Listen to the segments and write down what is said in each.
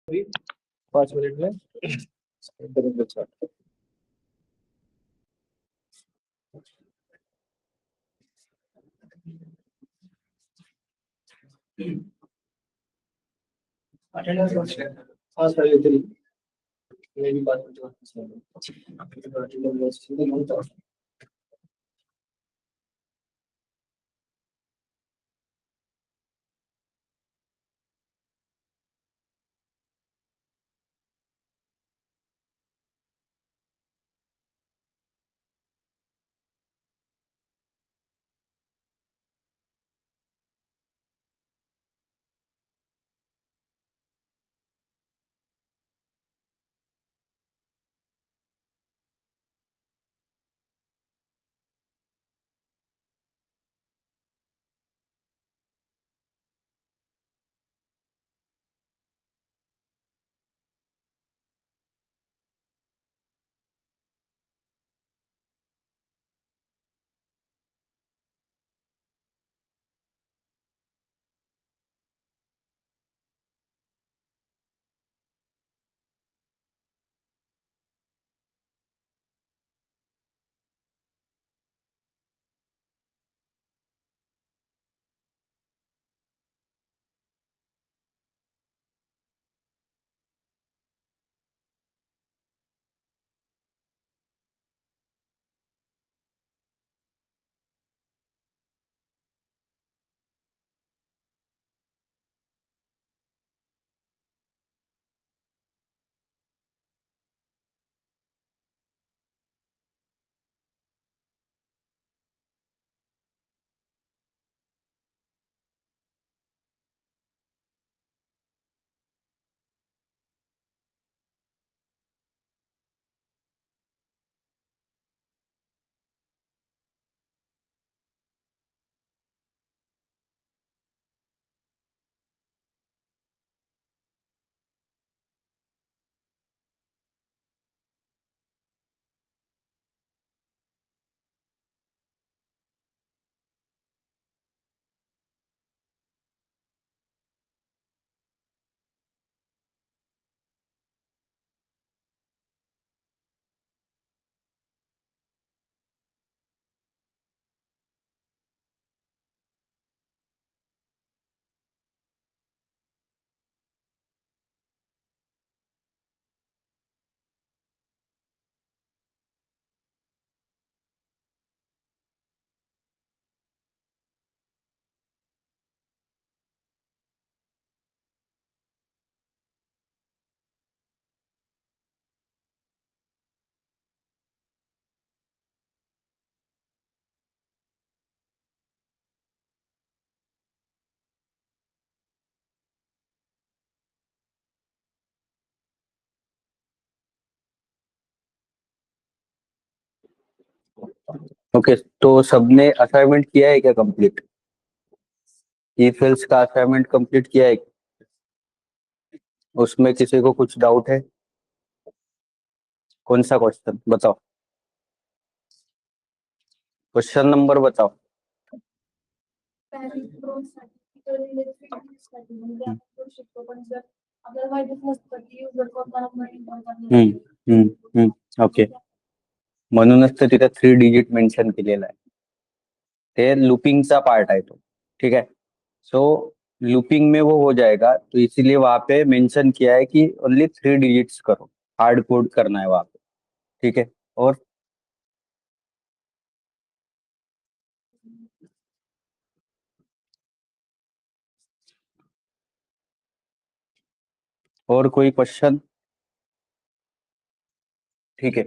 अभी 5 मिनट में करेंगे स्टार्ट। अटेंडेंस हाँ सर इधर ही मैं भी 5 मिनट ओके तो सबने असाइनमेंट किया है क्या कंप्लीट? ई फिल्स का असाइनमेंट कंप्लीट किया है? उसमें किसी को कुछ डाउट है? कौन सा क्वेश्चन बताओ? क्वेश्चन नंबर बताओ। हम्म ओके म्हणूनच तर तिथे 3 डिजिट मेन्शन केलेला आहे. ते लूपिंगचा पार्ट आहे तो. ठीक है. सो लूपिंग में वो हो जाएगा तो इसीलिए वहां पे मेंशन किया है कि ओनली 3 डिजिट्स करो. हार्ड कोड करना है वहां पे. ठीक है. और कोई क्वेश्चन? ठीक है.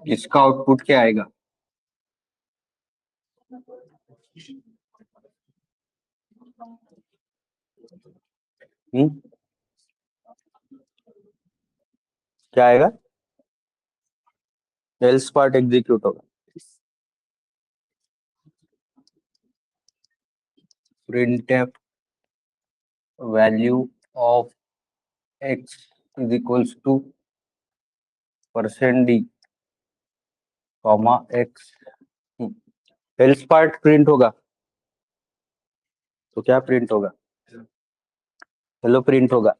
इसका आउटपुट क्या आएगा? हम्म, क्या आएगा? एल्स पार्ट एग्जीक्यूट होगा। printf value of x is equals to %d comma x। Else part print होगा तो क्या प्रिंट होगा? हेलो प्रिंट होगा।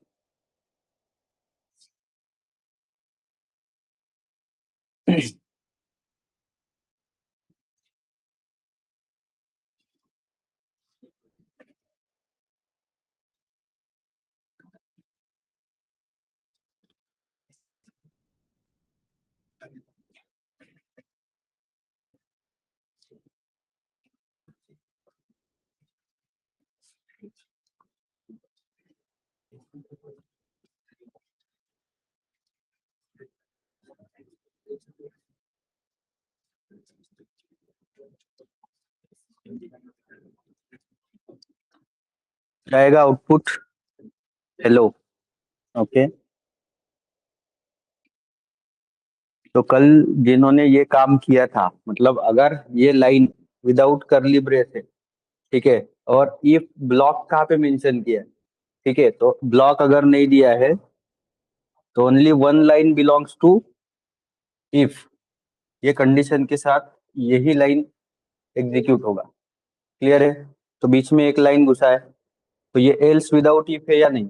क्या आएगा आउटपुट? हेलो। ओके, तो कल जिन्होंने ये काम किया था, मतलब अगर ये लाइन विदाउट करली ब्रेस है, ठीक है, और इफ ब्लॉक कहाँ पे मेंशन किया है, ठीक है, तो ब्लॉक अगर नहीं दिया है तो only one line belongs to if, ये कंडीशन के साथ यही लाइन एग्जीक्यूट होगा। क्लियर है? तो बीच में एक लाइन घुसा है, तो ये एल्स विदाउट इफ है या नहीं?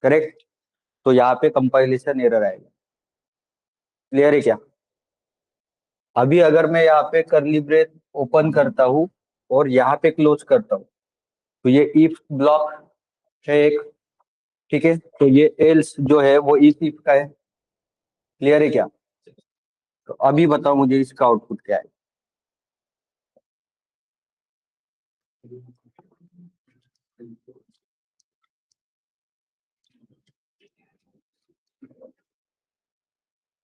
करेक्ट। तो यहाँ पे कंपाइलेशन एरर आएगा। क्लियर है क्या? अभी अगर मैं यहाँ पे करली ब्रेस ओपन करता हूँ और यहाँ पे क्लोज करता हूँ, तो ये इफ ब्लॉक है एक, ठीक है, तो ये एल्स जो है वो इस इफ का है। क्लियर है क्या? तो अभी बताओ मुझे इसका आउटपुट क्या है?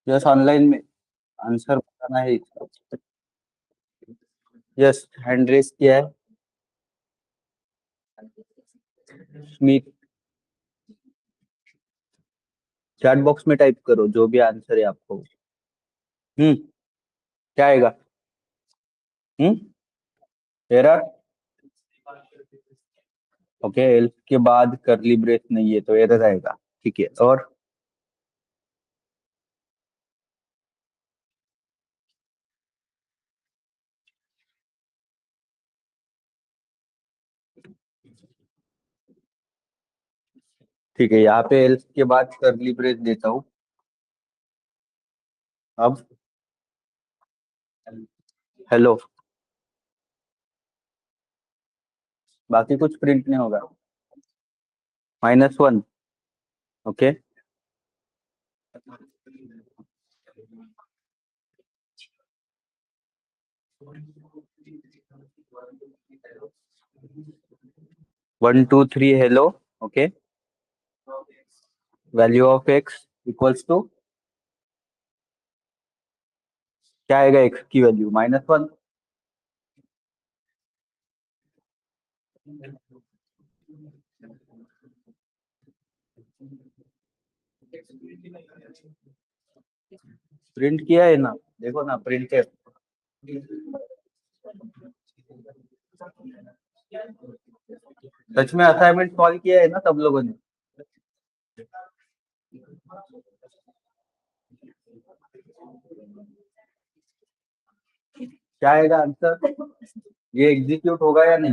यस, ऑनलाइन में आंसर बताना है इसका। यस, हैंड रेस किया है। स्मिथ, चैट बॉक्स में टाइप करो जो भी आंसर है आपको। हम्म, क्या आएगा? एरर। ओके, एल्स के बाद करली ब्रेस नहीं है तो एरर आएगा। ठीक है, और ठीक है, यहाँ पे एल्स के बाद करली ब्रेस देता हूँ। अब हेलो, बाकी कुछ प्रिंट नहीं होगा। -1। Okay, 1 2 3 hello. Okay, value of x equals to क्या आएगा? एक्स की वैल्यू -1। प्रिंट किया है ना, देखो ना, प्रिंट है। सच में असाइनमेंट सॉल्व किया है ना सब लोगों ने? क्या आएगा आंसर? ये एग्जीक्यूट होगा या नहीं?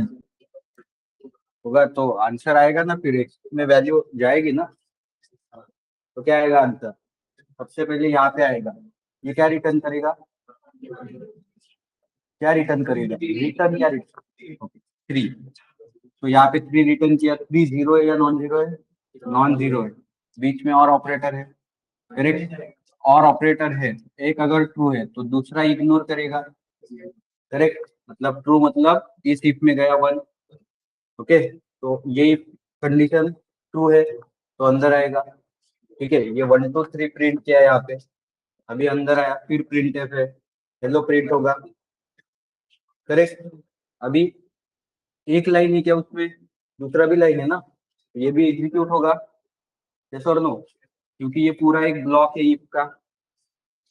होगा तो आंसर आएगा ना, फिर एक्स में वैल्यू जाएगी ना। तो क्या आएगा आंसर? सबसे पहले यहाँ पे आएगा, ये क्या रिटर्न करेगा? क्या रिटर्न करेगा? रिटर्न या रिटर्न? 3। तो यहाँ पे 3 रिटर्न किया, 3 जीरो है या नॉन जीरो है? नॉन जीरो है। बीच में और ऑपरेटर है, करेक्ट। और ऑपरेटर है, एक अगर ट्रू है तो दूसरा इग्नोर करेगा, करेक्ट। मतलब ट्रू मतलब इस इफ में गया 1। ओके, तो ये कंडीशन ट्रू है तो अंदर आएगा। ठीक है, ये 1 2 3 प्रिंट किया है यहाँ पे। अभी अंदर आया, फिर प्रिंट है, हेलो प्रिंट होगा, करेक्ट। अभी एक लाइन है क्या उसमें, दूसरा भी लाइन है ना, ये भी एग्जीक्यूट होगा, यस और नो, क्योंकि ये पूरा एक ब्लॉक है इफ का।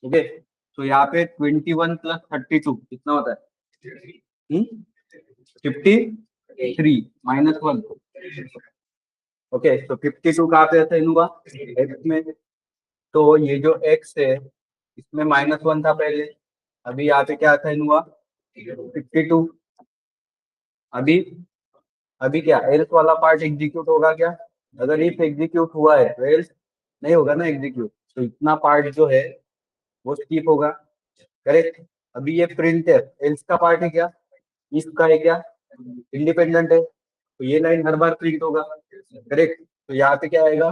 ओके, तो यहाँ पे 21 + 32 कितना होता है, 53 -1। ओके, तो 52 कहाँ पे असाइन हुआ, एक्स में, तो ये जो एक्स है इसमें -1 था पहले, अभी यहाँ पे क्या असाइन हुआ, 52। अभी अभी क्या एल्स वाला पार्ट एग्जीक्यूट होगा क्या, अगर इफ एग्जीक्यूट हुआ है तो एल्स नहीं होगा ना एग्जीक्यूट, तो इतना पार्ट जो है वो स्किप होगा, करेक्ट। अभी ये प्रिंट है, एल्स का पार्ट है क्या, इसका है क्या, इंडिपेंडेंट है, तो ये लाइन हर बार प्रिंट होगा, करेक्ट। तो यहाँ पे क्या आएगा,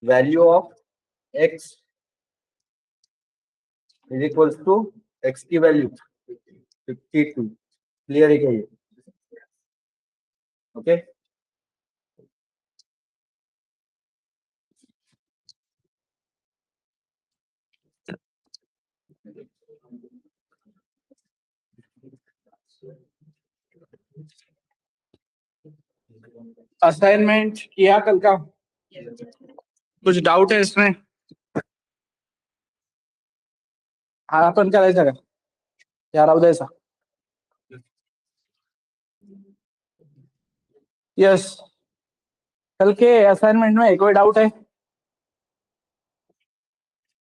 value of x is equals to x की वैल्यू 52। क्लियर है क्या ये, ओके। असाइनमेंट किया कल का, कुछ डाउट है इसमें, हा आपण करायचा का, या राहू द्यायचा, यस। कल के असाइनमेंट में कोई डाउट है,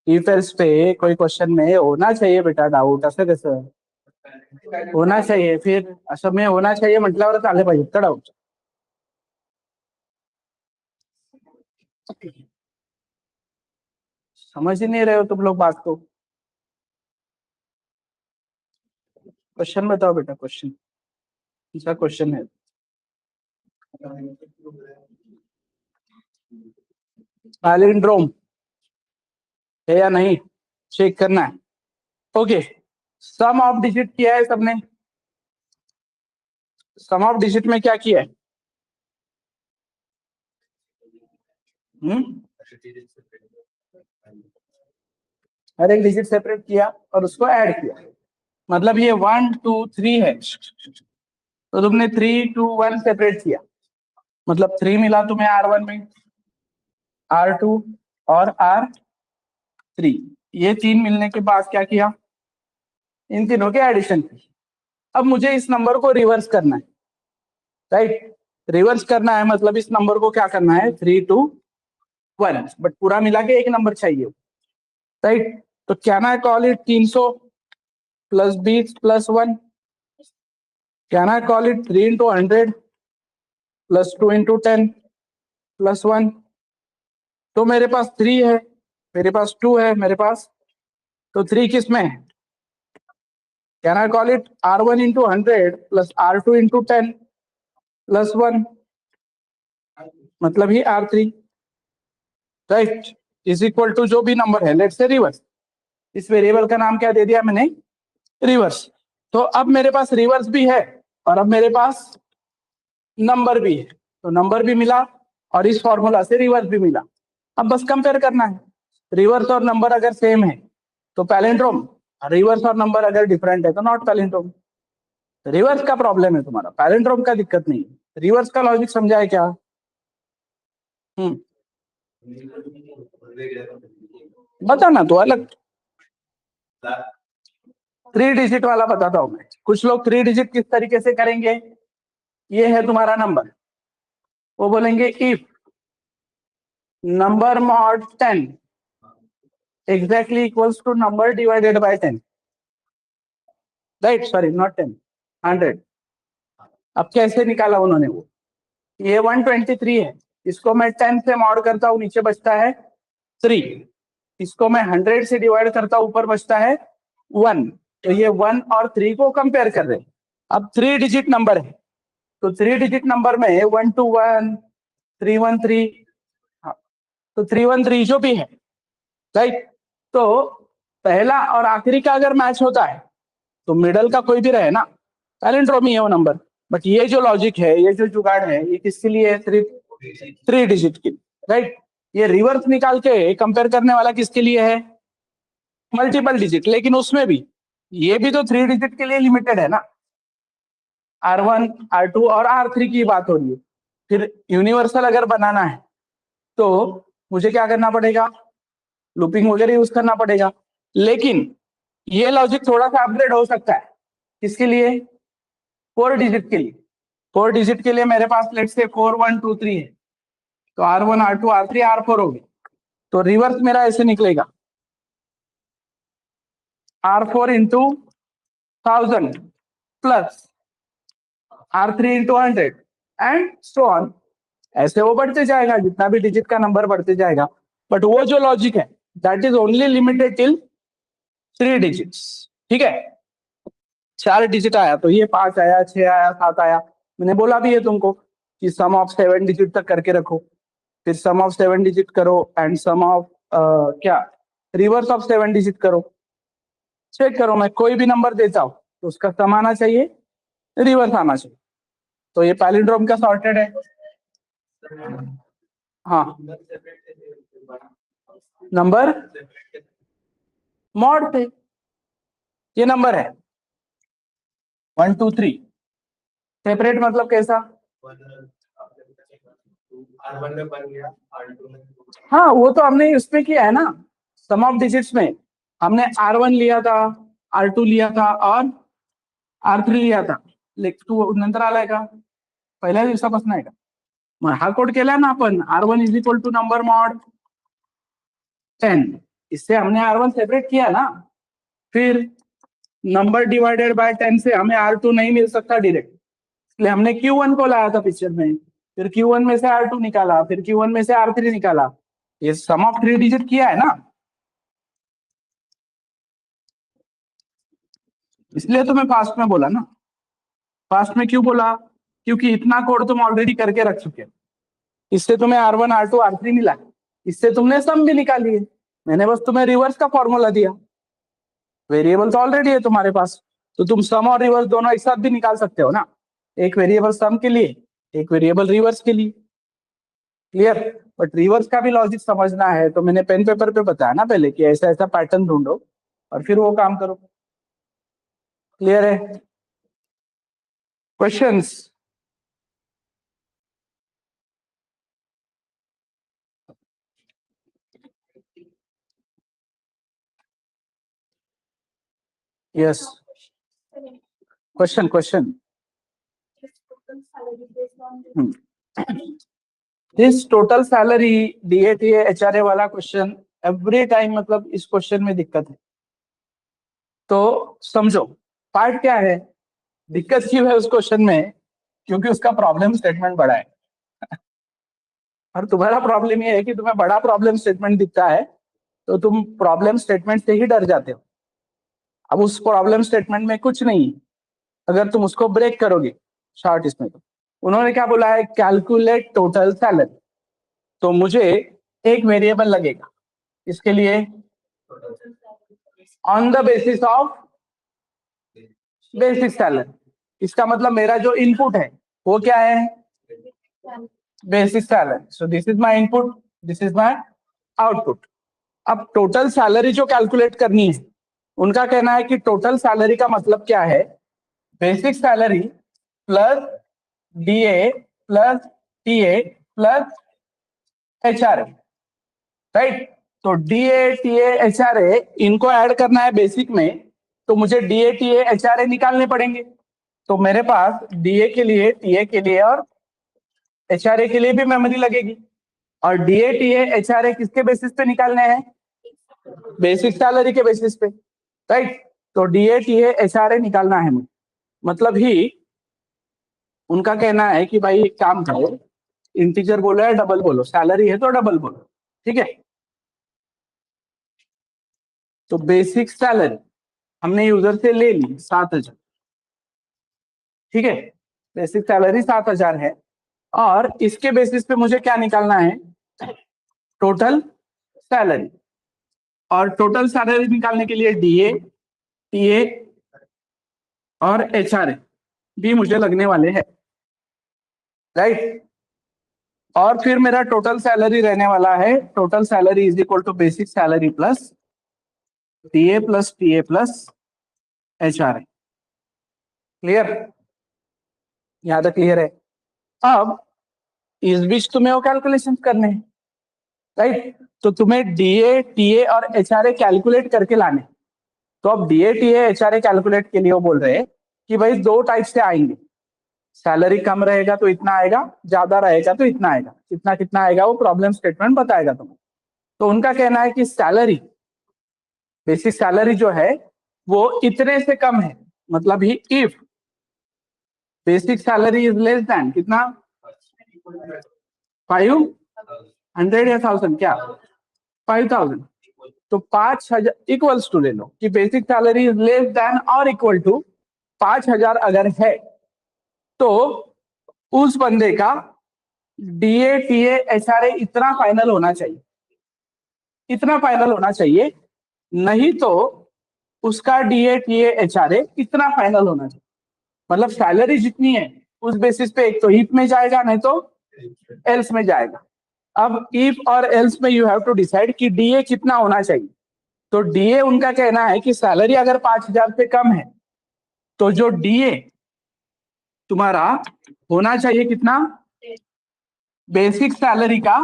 इफ एल्स पे कोई क्वेश्चन में होना चाहिए बेटा डाउट, असं कसं होना चाहिए, फिर असं में होना चाहिए म्हटल्यावरच आले पाहिजे का डाउट, समझ ही नहीं रहे हो तुम लोग बात को। क्वेश्चन बताओ बेटा, क्वेश्चन क्या क्वेश्चन है, पैलिंड्रोम है या नहीं चेक करना है। ओके, सम ऑफ डिजिट किया है सबने, सम ऑफ डिजिट में क्या किया है, हर एक डिजिट सेपरेट किया और उसको ऐड किया, मतलब ये 1 2 3 है, तो तुमने 3 2 1 सेपरेट किया, मतलब 3 मिला तुम्हें R1 में, R2 और R3, ये 3 मिलने के बाद क्या किया, इन तीनों के एडिशन की। अब मुझे इस नंबर को रिवर्स करना है, राइट, रिवर्स करना है मतलब इस नंबर को क्या करना है, 3 2 1, बट पूरा मिला के एक नंबर चाहिए, राइट। तो can I call it 300 + 20 + 1, can I call it 3 × 100 + 2 × 10 + 1। तो मेरे पास 3 है, मेरे पास 2 है, मेरे पास तो 3 किस में है, can I call it R1 × 100 + R2 × 10 + 1, मतलब ही R3, right, is equal to जो भी नंबर है, लेट्स से रिवर्स, इस वेरिएबल का नाम क्या दे दिया मैंने, रिवर्स। तो अब मेरे पास रिवर्स भी है और अब मेरे पास नंबर भी है, तो नंबर भी मिला और इस फॉर्मूला से रिवर्स भी मिला। अब बस कंपेयर करना है, रिवर्स और नंबर अगर सेम है तो पैलिंड्रोम, रिवर्स और नंबर अगर डिफरेंट है तो नॉट पैलिंड्रोम। रिवर्स का प्रॉब्लम है तुम्हारा, पैलिंड्रोम का दिक्कत नहीं है। रिवर्स का लॉजिक समझा है क्या, बता ना तो अलग, 3 डिजिट वाला बताता हूं मैं। कुछ लोग 3 डिजिट किस तरीके से करेंगे, ये है तुम्हारा नंबर, वो बोलेंगे if number mod 10 exactly equals to number divided by 10, right, sorry not 10, 100। अब कैसे निकाला उन्होंने, वो ये 123 है, इसको मैं 10 से मॉड करता हूँ, नीचे बचता है 3, इसको मैं 100 से डिवाइड करता हूँ, ऊपर बचता है 1, तो ये 1 और 3 को कंपेयर कर रहे हैं। अब 3 डिजिट नंबर है, तो 3 डिजिट नंबर में 121 313, हाँ, तो 313 जो भी है, राइट। तो पहला और आखिरी का अगर मैच होता है तो मिडल का कोई भी रहे ना, पैलिंड्रोम ही है वो नंबर। बट ये जो लॉजिक है, ये जो जुगाड़ है, ये किसके लिए है, सिर्फ 3 डिजिट की, राइट। ये रिवर्स निकाल के कंपेयर करने वाला किसके लिए है, मल्टीपल डिजिट, लेकिन उसमें भी ये भी तो 3 डिजिट के लिए लिमिटेड है ना। R1, R2 और R3 की बात हो रही है। फिर यूनिवर्सल अगर बनाना है तो मुझे क्या करना पड़ेगा, लूपिंग वगैरह यूज करना पड़ेगा। लेकिन ये लॉजिक थोड़ा सा अपग्रेड हो सकता है। किसके लिए? 4 डिजिट के लिए। 4 डिजिट के लिए मेरे पास लेट्स से 4 1 2 3 है, तो R1 R2 R3 R4 होगी। तो रिवर्स मेरा ऐसे निकलेगा, R4 into 1000 plus R3 into 100 and so on. ऐसे वो बढ़ते जाएगा, जितना भी डिजिट का नंबर बढ़ते जाएगा। बट वो जो लॉजिक है that is only limited till 3 digits. ठीक है, 4 डिजिट आया तो ये 5 आया, 6 आया, 7 आया। मैंने बोला भी है तुमको कि सम ऑफ 7 डिजिट तक करके रखो, फिर सम ऑफ 7 डिजिट करो एंड सम ऑफ क्या रिवर्स ऑफ 7 डिजिट करो। चेक करो, मैं कोई भी नंबर देता हूँ तो उसका सम आना चाहिए, रिवर्स आना चाहिए। तो ये पैलिंड्रोम का सॉर्टेड है। हाँ, नंबर मॉड थे, ये नंबर है 1 2 3। सेपरेट मतलब कैसा? हाँ, वो तो हमने उसमें किया है ना, सम ऑफ डिजिट्स में हमने R1 लिया था, R2 लिया था और R3 लिया था. तू नंतर आलाय का पहिल्या दिवसापासून आहे का? मग हा कोड केला ना आपण, R1 is equal to number mod 10. इससे हमने R1 सेपरेट किया ना, फिर नंबर डिवाइडेड बाय 10 से हमें R2 नहीं मिल सकता डायरेक्ट, इसलिए हमने Q1 को लाया था पिक्चर में, फिर Q1 में से R2 निकाला, फिर Q1 में से R3 निकाला. ये सम ऑफ 3 डिजिट किया है ना, इसलिए तो मैं फास्ट में बोला ना. फास्ट में क्यों बोला? क्योंकि इतना कोड तुम ऑलरेडी करके रख चुके हो. इससे तुम्हें R1 R2 R3 मिला, इससे तुमने सम भी निकाली है. मैंने बस तुम्हें रिवर्स का फॉर्मूला दिया. वेरिएबल तो ऑलरेडी है तुम्हारे पास, तो तुम सम और रिवर्स दोनों एक साथ भी निकाल सकते हो ना. एक वेरिएबल सम के लिए, एक वेरिएबल रिवर्स के लिए. क्लियर? बट रिवर्स का भी लॉजिक समझना है, तो मैंने पेन पेपर पे बताया ना पहले कि ऐसा ऐसा पैटर्न ढूंढो और फिर वो काम करो. क्लियर है? Questions? Yes, question. This total salary DA HRA वाला क्वेश्चन एवरी टाइम, मतलब इस क्वेश्चन में दिक्कत है. तो समझो पार्ट क्या है, दिक्कत क्यों है उस क्वेश्चन में, क्योंकि उसका प्रॉब्लम स्टेटमेंट बड़ा है. और तुम्हारा प्रॉब्लम ये है कि तुम्हें बड़ा प्रॉब्लम स्टेटमेंट दिखता है, तो तुम प्रॉब्लम स्टेटमेंट से ही डर जाते हो. अब उस प्रॉब्लम स्टेटमेंट में कुछ नहीं, अगर तुम उसको ब्रेक करोगे शॉर्ट इसमें, तो उन्होंने क्या बोला है, कैलकुलेट टोटल सैलरी. तो मुझे एक वेरिएबल लगेगा इसके लिए, on the basis of basic salary. इसका मतलब मेरा जो इनपुट है वो क्या है, basic salary. So this is my input, this is my output. अब टोटल सैलरी जो कैलकुलेट करनी है, उनका कहना है कि टोटल सैलरी का मतलब क्या है, basic salary plus DA plus TA plus HRA. Right? तो DA TA HRA इनको ऐड करना है बेसिक में, तो मुझे DA TA HRA निकालने पड़ेंगे. तो मेरे पास DA के लिए, TA के लिए और HRA के लिए भी मेमोरी लगेगी. और DA TA HRA किसके बेसिस पे निकालने हैं, बेसिक सैलरी के बेसिस पे. राइट? तो DA TA HRA निकालना है मुझे. मतलब ही उनका कहना है कि भाई एक काम करो, इंटीजर बोलो या डबल बोलो, सैलरी है तो डबल बोलो. ठीक है? तो बेसिक सैलरी हमने यूजर से ले ली 7,000. ठीक है, बेसिक सैलरी 7,000 है. और इसके बेसिस पे मुझे क्या निकालना है, टोटल सैलरी. और टोटल सैलरी निकालने के लिए DA TA और HRA भी मुझे लगने वाले हैं. राइट? और फिर मेरा टोटल सैलरी रहने वाला है, total salary is equal to basic salary plus TA plus HRA। Clear? यहां तक क्लियर है? अब इस बीच तुम्हें वो कैलकुलेशन करने हैं, राइट? तो तुम्हें DA TA और HRA कैलकुलेट करके लाने। तो अब DA TA HRA कैलकुलेट के लिए वो बोल रहे हैं कि भाई दो टाइप से आएंगे, सैलरी कम रहेगा तो इतना आएगा, ज्यादा रहेगा तो इतना आएगा। कितना कितना आएगा वो प्रॉब्लम स्टेटमेंट बताएगा तुम्हें। तो उनका कहना है कि सैलरी, बेसिक सैलरी जो है वो इतने से कम है, मतलब ही if basic salary is less than कितना, 500 या 1000, क्या 5000, तो 5000 इक्वल्स टू ले लो कि basic salary is less than और इक्वल टू 5000 अगर है तो उस बंदे का DA TA HRA इतना फाइनल होना चाहिए, इतना फाइनल होना चाहिए, नहीं तो उसका DA TA HRA इतना फाइनल होना चाहिए। मतलब सैलरी जितनी है उस बेसिस पे एक तो इफ में जाएगा, नहीं तो एल्स में जाएगा। अब इफ और एल्स में यू हैव टू डिसाइड कि DA कितना होना चाहिए। तो DA उनका कहना है कि सैलरी अगर 5000 से कम है तो जो DA तुम्हारा होना चाहिए कितना, बेसिक सैलरी का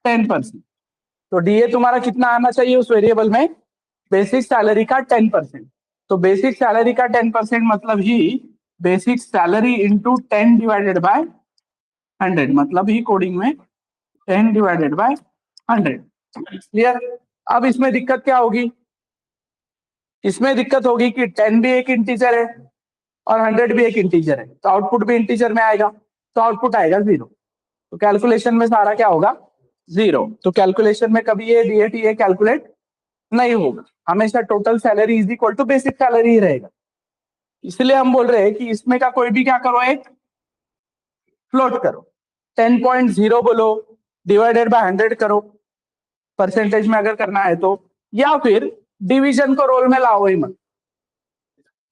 10%। तो DA तुम्हारा कितना आना चाहिए उस वेरिएबल में, बेसिक सैलरी का 10%। तो बेसिक सैलरी का 10% मतलब ही basic salary into 10 divided by 100, मतलब ही कोडिंग में 10 डिवाइडेड बाय 100। क्लियर? अब इसमें दिक्कत क्या होगी, इसमें दिक्कत होगी कि 10 भी एक इंटीजर है और 100 भी एक इंटीजर है, तो आउटपुट भी इंटीजर में आएगा, तो आउटपुट आएगा 0। तो कैलकुलेशन में सारा क्या होगा, 0। तो कैलकुलेशन में कभी ये DA TA कैलकुलेट नहीं होगा, हमेशा total salary is equal to basic salary ही रहेगा। इसलिए हम बोल रहे हैं कि इसमें का कोई भी क्या करो, एक फ्लोट करो, 10.0 बोलो, डिवाइडेड बाय 100 करो, परसेंटेज में अगर करना है तो, या फिर डिवीजन को रोल में लाओ ही मत।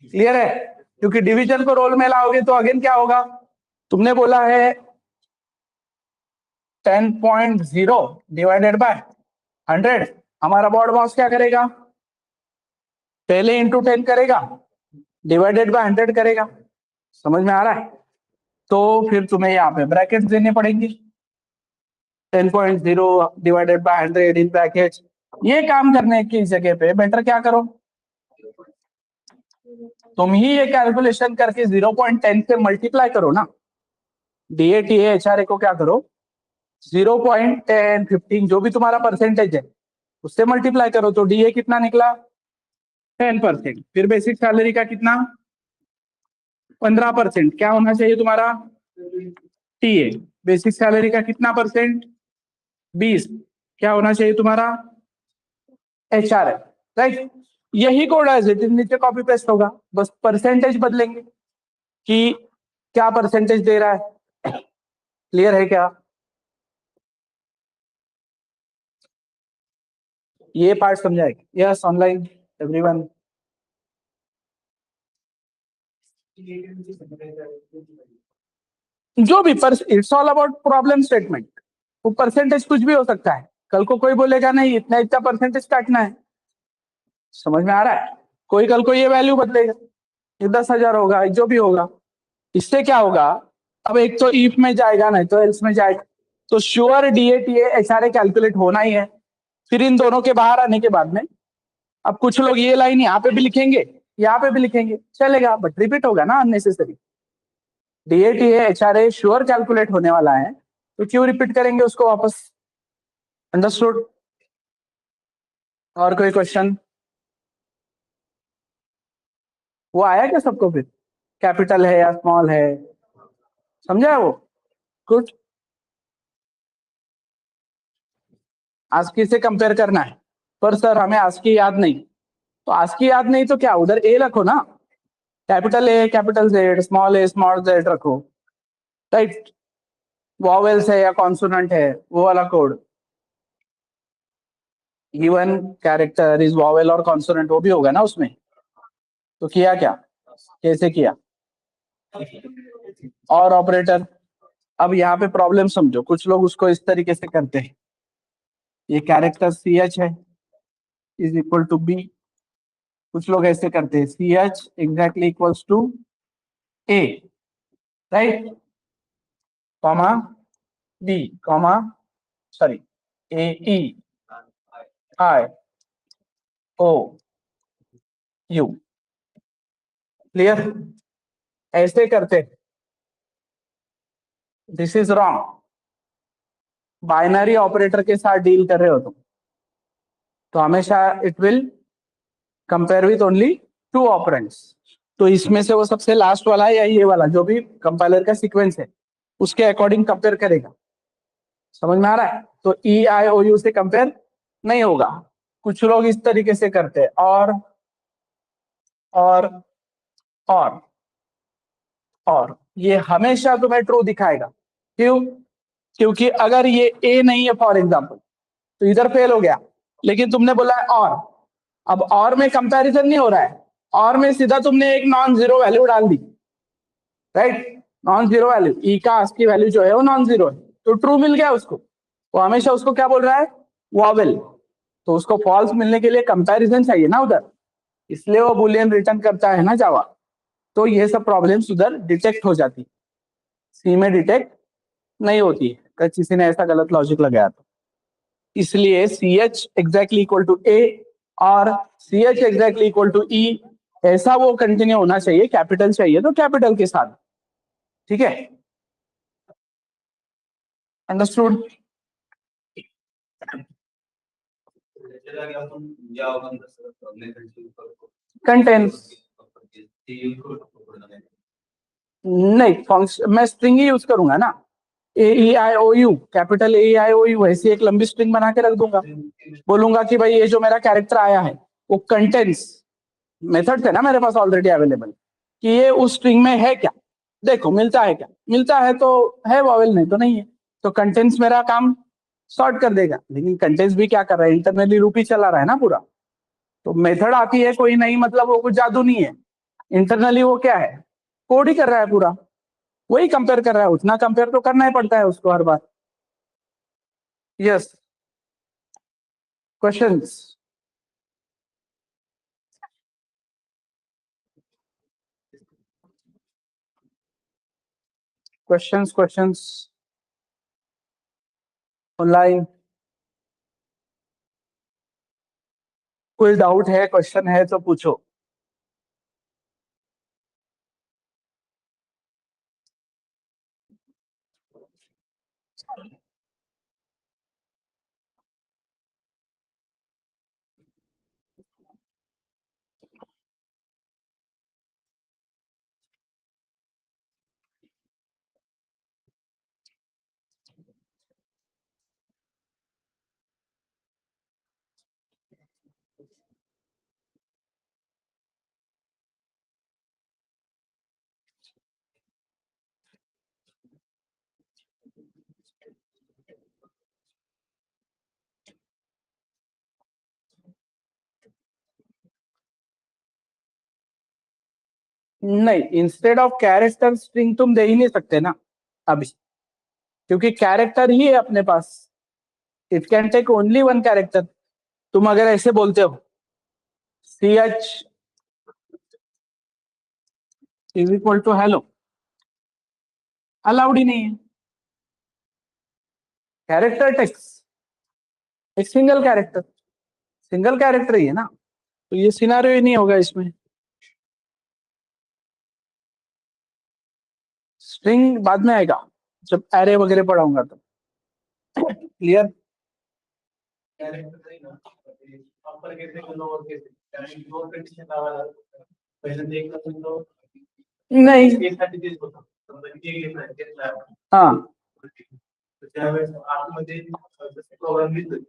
क्लियर है? क्योंकि डिवीजन को रोल में लाओगे तो अगेन क्या होगा, तुमने बोला है 10.0 डिवाइडेड बाय 100, हमारा बोर्ड बॉस क्या करेगा, पहले इंटू 10 करेगा, डिवाइडेड बाय 100 करेगा। समझ में आ रहा है? तो फिर तुम्हें यहाँ पे ब्रैकेट्स देने पड़ेंगे, 10.0 डिवाइडेड बाय 100 इन ब्रैकेट्स। ये काम करने की जगह पे बेटर क्या करो, तुम ही ये कैलकुलेशन करके 0.10 से मल्टीप्लाई करो ना। DA TA HRA को क्या करो, 0.10 15 जो भी तुम्हारा परसेंटेज है उससे मल्टीप्लाई करो, तो DA कितना निकला, 10%। फिर बेसिक सैलरी का कितना, 15%। क्या होना चाहिए तुम्हारा, TA बेसिक सैलरी का कितना परसेंट, 20। क्या होना चाहिए तुम्हारा, HRA, राइट? यही कोड है, नीचे कॉपी पेस्ट होगा, बस परसेंटेज बदलेंगे कि क्या परसेंटेज दे रहा है। क्लियर है क्या? ये पार्ट समझाएगा? Yes, online everyone. जो भी पर it's all about problem statement. वो परसेंटेज कुछ भी हो सकता है, कल को कोई बोलेगा नहीं इतना इतना परसेंटेज काटना है। समझ में आ रहा है? कोई कल को ये वैल्यू बदलेगा, ये 10,000 होगा, जो भी होगा। इससे क्या होगा, अब एक तो इफ में जाएगा, नहीं तो एल्स में जाएगा, तो sure DA TA HRA calculate होना ही है। फिर इन दोनों के बाहर आने के बाद में अब कुछ लोग ये लाइन यहाँ पे भी लिखेंगे, यहाँ पे भी लिखेंगे, चलेगा, बट रिपीट होगा ना unnecessary. DA TA HRA sure calculate होने वाला है, तो क्यों रिपीट करेंगे उसको वापस। अंडरस्टूड? और कोई क्वेश्चन? वो आया क्या सबको? फिर कैपिटल है या स्मॉल है, समझा वो? गुड। आस्की से कंपेयर करना है, पर सर हमें आस्की याद नहीं। तो आस्की याद नहीं तो क्या, उधर ए रखो ना, capital A capital Z, small A small Z रखो, राइट? वॉवेल्स है या कॉन्सोनेंट है वो वाला code, given character is vowel और कॉन्सोनेंट, वो भी होगा ना उसमें। तो किया क्या, कैसे किया, और ऑपरेटर। अब यहाँ पे प्रॉब्लम समझो, कुछ लोग उसको इस तरीके से करते हैं, ये कैरेक्टर CH है, इज इक्वल टू बी। कुछ लोग ऐसे करते हैं, C H exactly equals to A, right, comma B, comma sorry A E I O U. Clear? ऐसे करते, this is wrong. Binary operator के साथ डील कर रहे हो तुम, तो हमेशा it will compare with only two operands. तो इसमें से वो सबसे लास्ट वाला या ये वाला जो भी कंपाइलर का सीक्वेंस है उसके अकॉर्डिंग कंपेयर करेगा। समझ में आ रहा है? तो ई आई ओ यू से कंपेयर नहीं होगा। कुछ लोग इस तरीके से करते हैं, और और और ये हमेशा तुम्हें ट्रू दिखाएगा। क्यों? क्योंकि अगर ये ए नहीं है फॉर एग्जाम्पल तो इधर फेल हो गया, लेकिन तुमने बोला है और, अब और में कंपैरिजन नहीं हो रहा है, और में सीधा तुमने एक नॉन जीरो वैल्यू डाल दी, राइट? नॉन जीरो वैल्यू, ई का आस्की वैल्यू जो है वो नॉन जीरो है, तो ट्रू मिल गया उसको। वो हमेशा उसको क्या बोल रहा है? वॉवेल। तो उसको फॉल्स मिलने के लिए कंपैरिजन चाहिए ना उधर, इसलिए वो बुलियन रिटर्न करता है ना जावा। तो ये सब प्रॉब्लम्स उधर डिटेक्ट हो जाती, सी में डिटेक्ट नहीं होती है, अगर किसी ने ऐसा गलत लॉजिक लगाया तो। इसलिए C H exactly equal to A और C H exactly equal to E, ऐसा वो कंटिन्यू होना चाहिए। कैपिटल चाहिए तो कैपिटल के साथ, ठीक है? अंडरस्टूड? कंटेंट्स नहीं, फंक्शन मैं स्ट्रिंग ही यूज करूंगा ना, A E I O U, capital A I O U, ऐसी एक लंबी स्ट्रिंग बना के रख दूंगा। बोलूंगा कि भाई ये जो मेरा कैरेक्टर आया है वो कंटेंट्स, मेथड थे ना मेरे पास ऑलरेडी अवेलेबल, कि ये उस स्ट्रिंग में है क्या, देखो मिलता है क्या, मिलता है तो है वॉवेल, नहीं तो नहीं है। तो कंटेंट्स मेरा काम सॉर्ट कर देगा। लेकिन कंटेंट्स भी क्या कर रहा है, इंटरनली लूप ही चला रहा है ना पूरा। तो मेथड आती है कोई नहीं, मतलब वो कुछ जादू नहीं है, इंटरनली वो क्या है, कोड ही कर रहा है पूरा, वही कंपेयर कर रहा है। उतना कंपेयर तो करना ही पड़ता है उसको हर बार। Yes, questions? Questions online? कोई डाउट है, क्वेश्चन है तो पूछो। नहीं, इंस्टेड ऑफ कैरेक्टर स्ट्रिंग तुम दे ही नहीं सकते ना अभी, क्योंकि कैरेक्टर ही है अपने पास। It can take only one character. तुम अगर ऐसे बोलते हो C H is equal to hello, allowed ही नहीं है। कैरेक्टर टेक्स्ट एक सिंगल कैरेक्टर, सिंगल कैरेक्टर ही है ना, तो ये सिनारियो ही नहीं होगा इसमें। स्ट्रिंग बाद में आएगा जब एरे वगैरह पढ़ाऊंगा तो। क्लियर? नहीं, हाँ,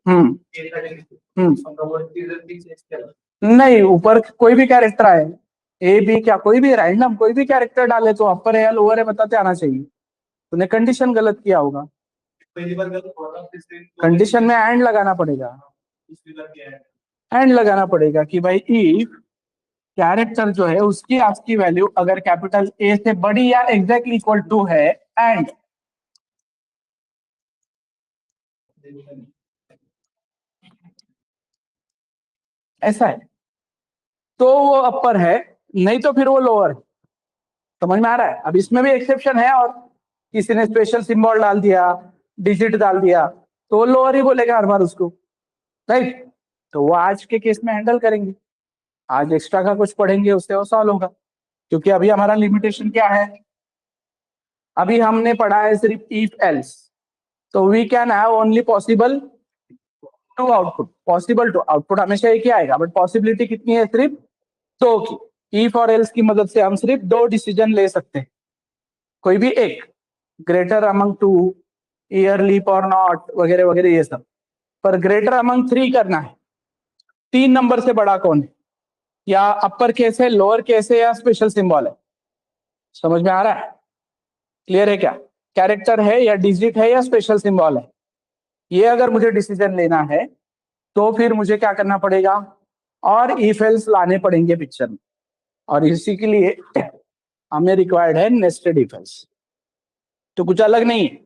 हम्म नहीं, ऊपर कोई भी कैरेक्टर आए, ए बी क्या कोई भी रैंडम कोई भी कैरेक्टर डाले तो अपर है या लोअर है बताते आना चाहिए। तूने कंडीशन गलत किया होगा, कंडीशन में एंड लगाना पड़ेगा, एंड लगाना पड़ेगा कि भाई इफ कैरेक्टर जो है उसकी आपकी वैल्यू अगर कैपिटल ए से बड़ी या एग्जैक्टली इक्वल टू है, एंड ऐसा है तो वो अपर है, नहीं तो फिर वो लोअर है। समझ में आ रहा है? अब इसमें भी एक्सेप्शन है, और किसी ने स्पेशल सिंबल डाल दिया, डिजिट डाल दिया, तो वो लोअर ही बोलेगा हर बार उसको, राइट? तो वो आज के केस में हैंडल करेंगे, आज एक्स्ट्रा का कुछ पढ़ेंगे, उससे वो सॉल्व होगा। क्योंकि अभी हमारा लिमिटेशन क्या है, अभी हमने पढ़ा है सिर्फ इफ एल्स, तो we can have only possible two output, possible two output हमेशा एक ही आएगा, बट पॉसिबिलिटी कितनी है, सिर्फ दो की। इफ और एल्स की मदद से हम सिर्फ दो डिसीजन ले सकते हैं, कोई भी एक, greater among two, year leap और नॉट वगैरह वगैरह ये सब। पर ग्रेटर अमंग थ्री करना है, 3 नंबर से बड़ा कौन है, या अपर केस है, लोअर केस है, या स्पेशल सिंबल है। समझ में आ रहा है? क्लियर है क्या? कैरेक्टर है या डिजिट है या स्पेशल सिंबल है, ये अगर मुझे डिसीजन लेना है तो फिर मुझे क्या करना पड़ेगा, और इफ एल्स लाने पड़ेंगे पिक्चर में। और इसी के लिए हमें रिक्वायर्ड है नेस्टेड इफ एल्स। तो कुछ अलग नहीं है,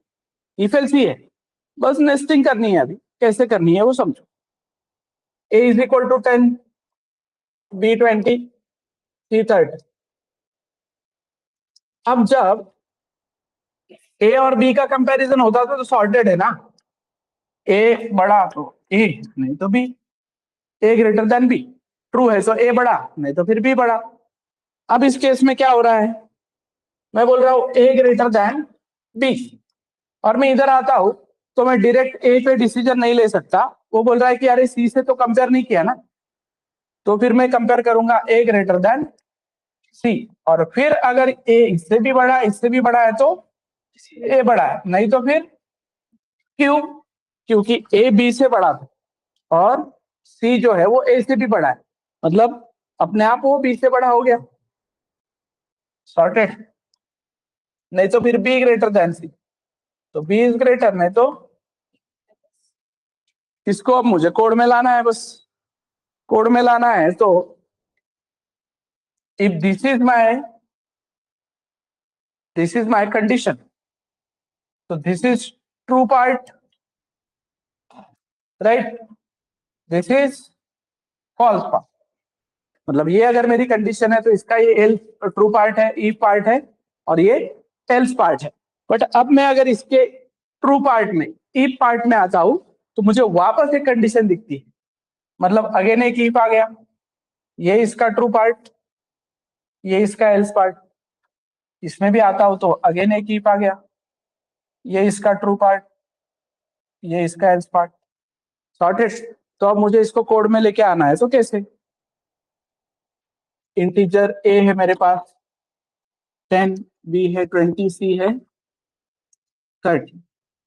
इफ एल्स ही है, बस नेस्टिंग करनी है। अभी कैसे करनी है वो समझो। a is equal to 10, b 20, c 30। अब जब a और b का कंपैरिजन होता था तो सॉर्टेड है ना, a बड़ा तो a, नहीं तो b, a greater than b, true है तो a बड़ा, नहीं तो फिर b बड़ा। अब इस केस में क्या हो रहा है, मैं बोल रहा हूं a ग्रेटर देन b, और मैं इधर आता हूं तो मैं डायरेक्ट a पे डिसीजन नहीं ले सकता, वो बोल रहा है कि अरे c से तो कंपेयर नहीं किया ना, तो फिर मैं कंपेयर करूंगा a ग्रेटर देन c, और फिर अगर a इससे भी बड़ा इससे भी बड़ा है तो a बड़ा है, नहीं तो फिर क्यों, क्योंकि a b से बड़ा था और c जो है वो a से भी बड़ा है, मतलब अपने आप वो b से बड़ा हो गया, सॉर्टेड। नहीं तो फिर b ग्रेटर देन c, तो b इज ग्रेटर, नहीं तो इसको अब मुझे कोड में लाना है, बस कोड में लाना है। तो if this is my condition, तो this is true part, right, this is false part. मतलब ये अगर मेरी कंडीशन है तो इसका ये एल ट्रू पार्ट है, ई पार्ट है, और ये एल्स पार्ट है। बट अब मैं अगर इसके ट्रू पार्ट में ई पार्ट में आता हूं तो मुझे वापस एक कंडीशन दिखती है, मतलब अगेन एक ईफ आ गया, ये इसका ट्रू पार्ट, ये इसका एल्स पार्ट। इसमें भी आता हूं तो अगेन एक ईफ आ गया, ये इसका ट्रू पार्ट, ये इसका एल्स पार्ट, सॉर्टेड। तो अब मुझे इसको कोड में लेके आना है, तो कैसे, इंटीजर a है मेरे पास 10, b है 20, c है 30।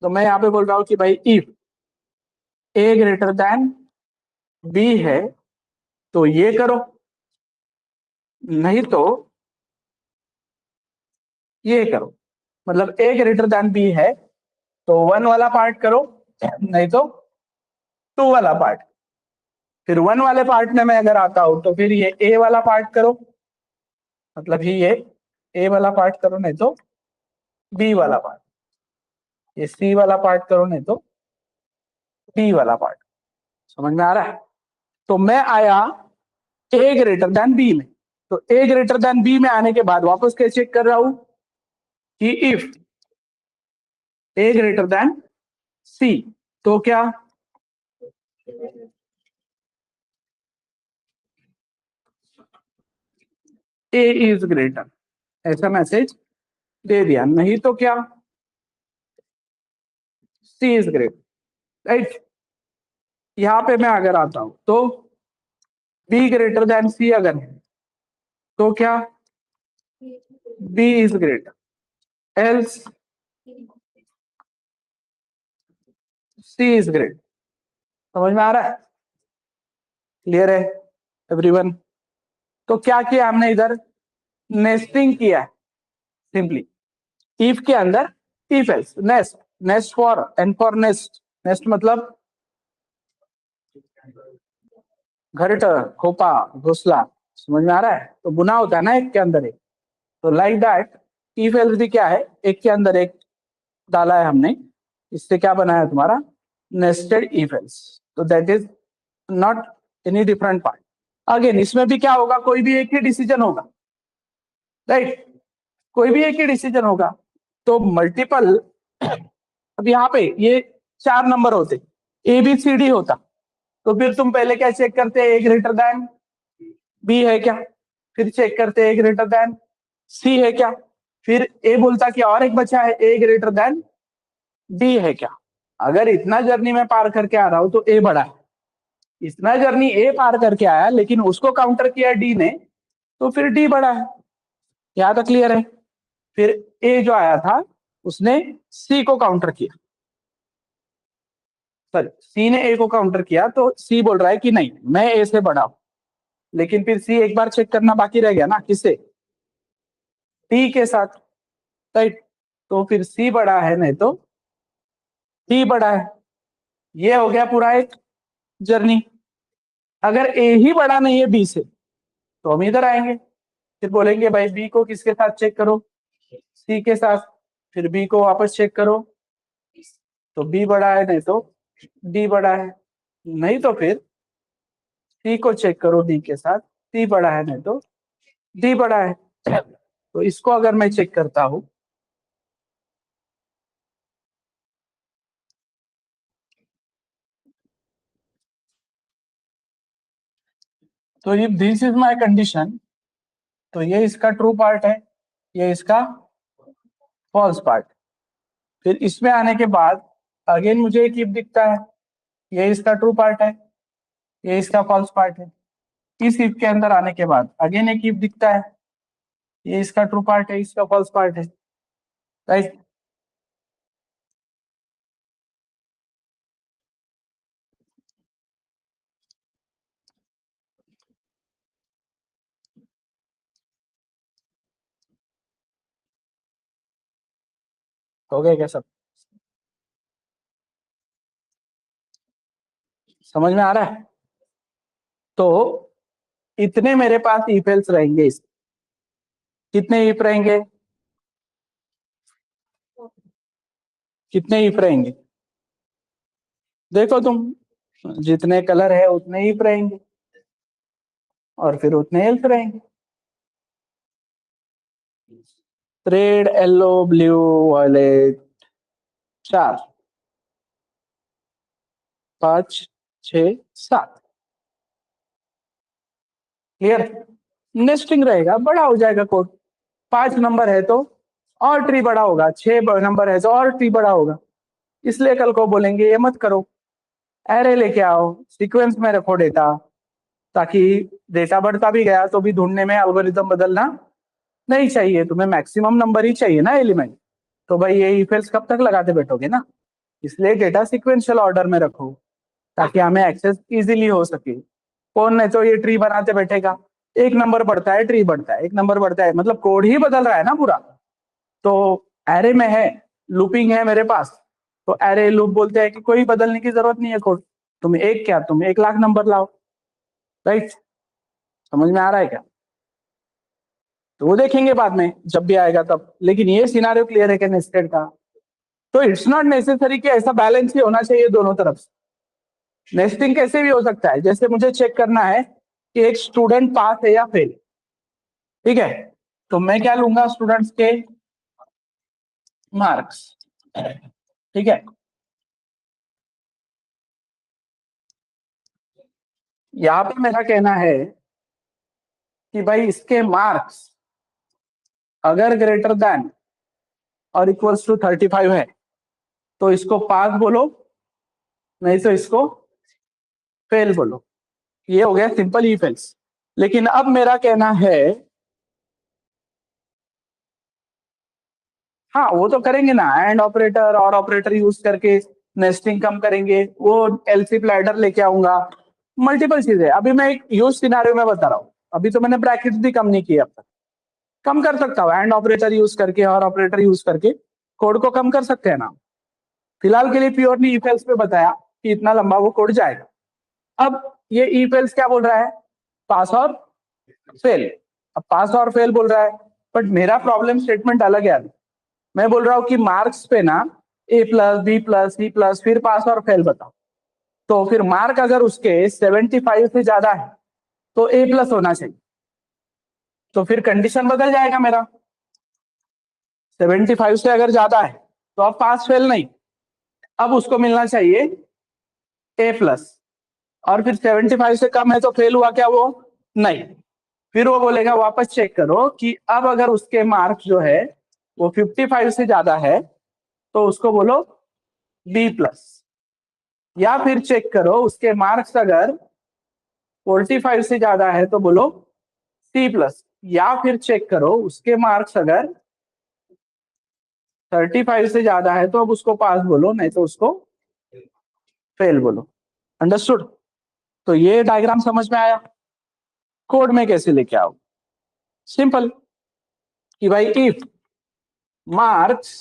तो मैं यहाँ पे बोल रहा हूँ कि भाई if a greater than b है तो ये करो, नहीं तो ये करो। मतलब a ग्रेटर देन b है तो 1 वाला पार्ट करो, नहीं तो 2 वाला पार्ट। फिर 1 वाले पार्ट में मैं अगर आता हूं तो फिर ये a वाला पार्ट करो, मतलब ही ये a वाला पार्ट करो, नहीं तो b वाला पार्ट, ये c वाला पार्ट करो, नहीं तो d वाला पार्ट। समझ में आ रहा है? तो मैं आया a ग्रेटर देन b में, तो a ग्रेटर देन b में आने के बाद वापस क्या चेक कर रहा हूं कि if a greater than c, तो क्या a इज ग्रेटर, ऐसा मैसेज दे दिया, नहीं तो क्या c इज ग्रेटर, राइट। यहां पे मैं अगर आता हूं तो b ग्रेटर देन c अगर है तो क्या b is greater, else c is greater. समझ में आ रहा है? क्लियर है एवरीवन? तो क्या किया हमने इधर, नेस्टिंग किया है सिंपली, इफ के अंदर if else, nest, nest for and for nest, nest मतलब घरट, खोपा, घोसला। समझ में आ रहा है? तो बुना होता है ना एक के अंदर एक, तो लाइक दैट इफ एल्स भी क्या है, एक के अंदर एक डाला है हमने, इससे क्या बनाया तुम्हारा नेस्टेड इफ एल्स। तो that is not any different part. Again इसमें भी क्या होगा, कोई भी एक ही डिसीजन होगा, राइट, कोई भी एक ही डिसीजन होगा। तो मल्टीपल, अब यहाँ पे ये 4 नंबर होते, ए बी सी डी होता, तो फिर तुम पहले क्या चेक करते, ए ग्रेटर देन बी है क्या, फिर चेक करते ए ग्रेटर देन सी है क्या, फिर ए बोलता कि और एक बचा है, ए ग्रेटर देन डी है क्या। अगर इतना जर्नी में पार करके आ रहा हूं तो ए बड़ा है, इतना जर्नी ए पार करके आया लेकिन उसको काउंटर किया डी ने, तो फिर डी बड़ा है। यहाँ तक क्लियर है। फिर ए जो आया था उसने सी को काउंटर किया, सॉरी सी ने ए को काउंटर किया, तो सी बोल रहा है कि नहीं मैं ए से बड़ा हूं, लेकिन फिर सी एक बार चेक करना बाकी रह गया ना, किससे, टी के साथ, राइट। तो फिर सी बड़ा है नहीं तो टी बड़ा है। ये हो गया पूरा एक जर्नी। अगर ए ही बड़ा नहीं है बी से तो हम इधर आएंगे, फिर बोलेंगे भाई बी को किसके साथ चेक करो, सी के साथ, फिर बी को वापस चेक करो, तो बी बड़ा है नहीं तो डी बड़ा है, नहीं तो फिर सी को चेक करो डी के साथ, सी बड़ा है नहीं तो डी बड़ा है। तो इसको अगर मैं चेक करता हूं, तो if this is my condition, तो ये इसका ट्रू पार्ट है, ये इसका फॉल्स पार्ट। फिर इसमें आने के बाद अगेन मुझे एक इफ दिखता है, ये इसका ट्रू पार्ट है, ये इसका फॉल्स पार्ट है। इस इफ के अंदर आने के बाद अगेन एक इफ दिखता है, ये इसका ट्रू पार्ट है, इसका फॉल्स पार्ट है, राइट। हो गया क्या सब, समझ में आ रहा है। तो इतने मेरे पास इफ एल्स रहेंगे, इस कितने इफ रहेंगे, कितने इफ रहेंगे, देखो तुम, जितने कलर है उतने इफ रहेंगे और फिर उतने एल्स रहेंगे। Red, yellow, blue, violet, 4, 5, 6, 7, clear. Nesting रहेगा, बड़ा हो जाएगा कोड। 5 नंबर है तो और ट्री बड़ा होगा, 6 नंबर है तो और ट्री बड़ा होगा। इसलिए कल को बोलेंगे ये मत करो, एरे लेके आओ, सीक्वेंस में रखो डेटा, ताकि डेटा बढ़ता भी गया तो भी ढूंढने में एल्गोरिदम बदलना नहीं चाहिए, तुम्हें मैक्सिमम नंबर ही चाहिए ना एलिमेंट। तो भाई ये इफ एल्स कब तक लगाते बैठोगे ना, इसलिए डेटा सिक्वेंशियल ऑर्डर में रखो ताकि हमें एक्सेस इजीली हो सके। कौन नहीं तो ये ट्री बनाते बैठेगा, एक नंबर बढ़ता है ट्री बढ़ता है, एक नंबर बढ़ता है, मतलब कोड ही बदल रहा है ना पूरा। तो एरे में है, लूपिंग है मेरे पास, तो एरे लूप बोलते हैं कि कोई बदलने की जरूरत नहीं है कोड, तुम एक क्या तुम 1 लाख नंबर लाओ, राइट। समझ में आ रहा है क्या, तो वो देखेंगे बाद में जब भी आएगा तब, लेकिन ये सिनारियो क्लियर है कि नेस्टेड का। तो इट्स नॉट नेसेसरी कि ऐसा बैलेंस ही होना चाहिए दोनों तरफ से। नेस्टिंग कैसे भी हो सकता है, जैसे मुझे चेक करना है कि एक स्टूडेंट पास है या फेल, ठीक है, तो मैं क्या लूंगा, स्टूडेंट्स के मार्क्स, ठीक है। यहाँ पे मेरा कहना है कि भाई इसके मार्क्स अगर ग्रेटर देन और इक्वल्स टू 35 है तो इसको पास बोलो, नहीं तो इसको फेल बोलो। ये हो गया सिंपल इफ एल्स। लेकिन अब मेरा कहना है, हाँ वो तो करेंगे ना, एंड ऑपरेटर और ऑपरेटर यूज करके नेस्टिंग कम करेंगे, वो एलसी प्लैडर लेके आऊंगा, मल्टीपल चीजें। अभी मैं एक यूज सिनारियो में बता रहा हूँ, अभी तो मैंने ब्रैकेट्स भी कम नहीं किए अब तक। कम कर सकता हूँ एंड ऑपरेटर यूज करके और ऑपरेटर यूज करके, कोड को कम कर सकते हैं ना। फिलहाल के लिए प्योरली इफ एल्स पे बताया कि इतना लंबा वो कोड जाएगा। अब ये इफ एल्स क्या बोल रहा है, पास और फेल। अब पास और फेल बोल रहा है, बट मेरा प्रॉब्लम स्टेटमेंट अलग है। मैं बोल रहा हूँ कि मार्क्स पे ना A+, B+, C+, फिर पास और फेल बताओ। तो फिर मार्क अगर उसके 75 से ज्यादा है तो A+ होना चाहिए। तो फिर कंडीशन बदल जाएगा मेरा, 75 से अगर ज्यादा है तो अब पास फेल नहीं, अब उसको मिलना चाहिए A+। और फिर 75 से कम है तो फेल हुआ क्या वो? नहीं। फिर वो बोलेगा वापस चेक करो कि अब अगर उसके मार्क्स जो है वो 55 से ज्यादा है तो उसको बोलो B+। या फिर चेक करो उसके मार्क्स अगर 45 से ज्यादा है तो बोलो C+। या फिर चेक करो उसके मार्क्स अगर 35 से ज्यादा है तो अब उसको पास बोलो, नहीं तो उसको फेल बोलो। अंडरस्टूड? तो ये डायग्राम समझ में आया? कोड में कैसे लेके आओ? सिंपल कि भाई इफ मार्क्स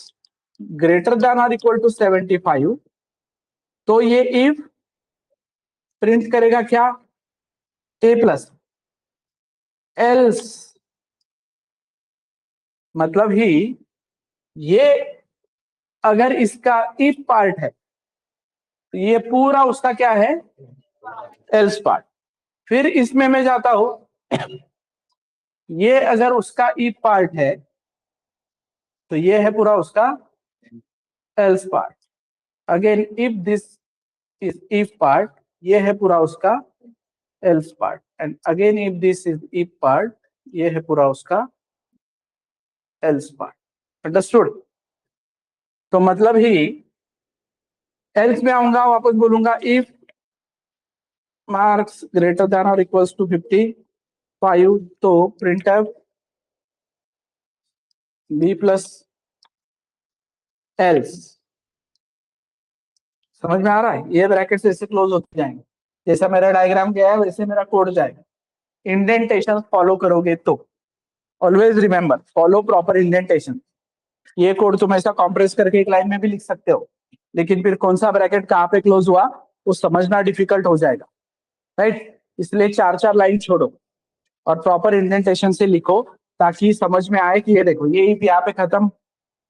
ग्रेटर देन और इक्वल टू 75 तो ये इफ प्रिंट करेगा क्या? A+। एल्स मतलब ही ये अगर इसका इफ पार्ट है तो ये पूरा उसका क्या है? Else part. फिर इसमें मैं जाता हूं, ये अगर उसका इफ पार्ट है तो ये है पूरा उसका else part. Again if this is if part, ये है पूरा उसका else part. And again if this is if part, ये है पूरा उसका एल्स पार्ट। अंडरस्टूड? तो मतलब ही एल्स में आऊंगा, वापस बोलूंगा इफ मार्क्स ग्रेटर देन और इक्वल्स टू 55 तो प्रिंट B+ एल्स। समझ में आ रहा है? ये ब्रैकेट ऐसे क्लोज होते जाएंगे, जैसा मेरा डायग्राम गया है वैसे मेरा कोड जाएगा। इंडेंटेशन फॉलो करोगे तो always remember follow proper indentation. ये कोड तुम ऐसा कॉम्प्रेस करके एक लाइन में भी लिख सकते हो, लेकिन फिर कौन सा ब्रैकेट कहाँ पे क्लोज हुआ वो समझना डिफिकल्ट हो जाएगा, राइट? इसलिए 4-4 लाइन छोड़ो और प्रॉपर इंडेंटेशन से लिखो ताकि समझ में आए कि ये देखो ये इफ यहाँ पे खत्म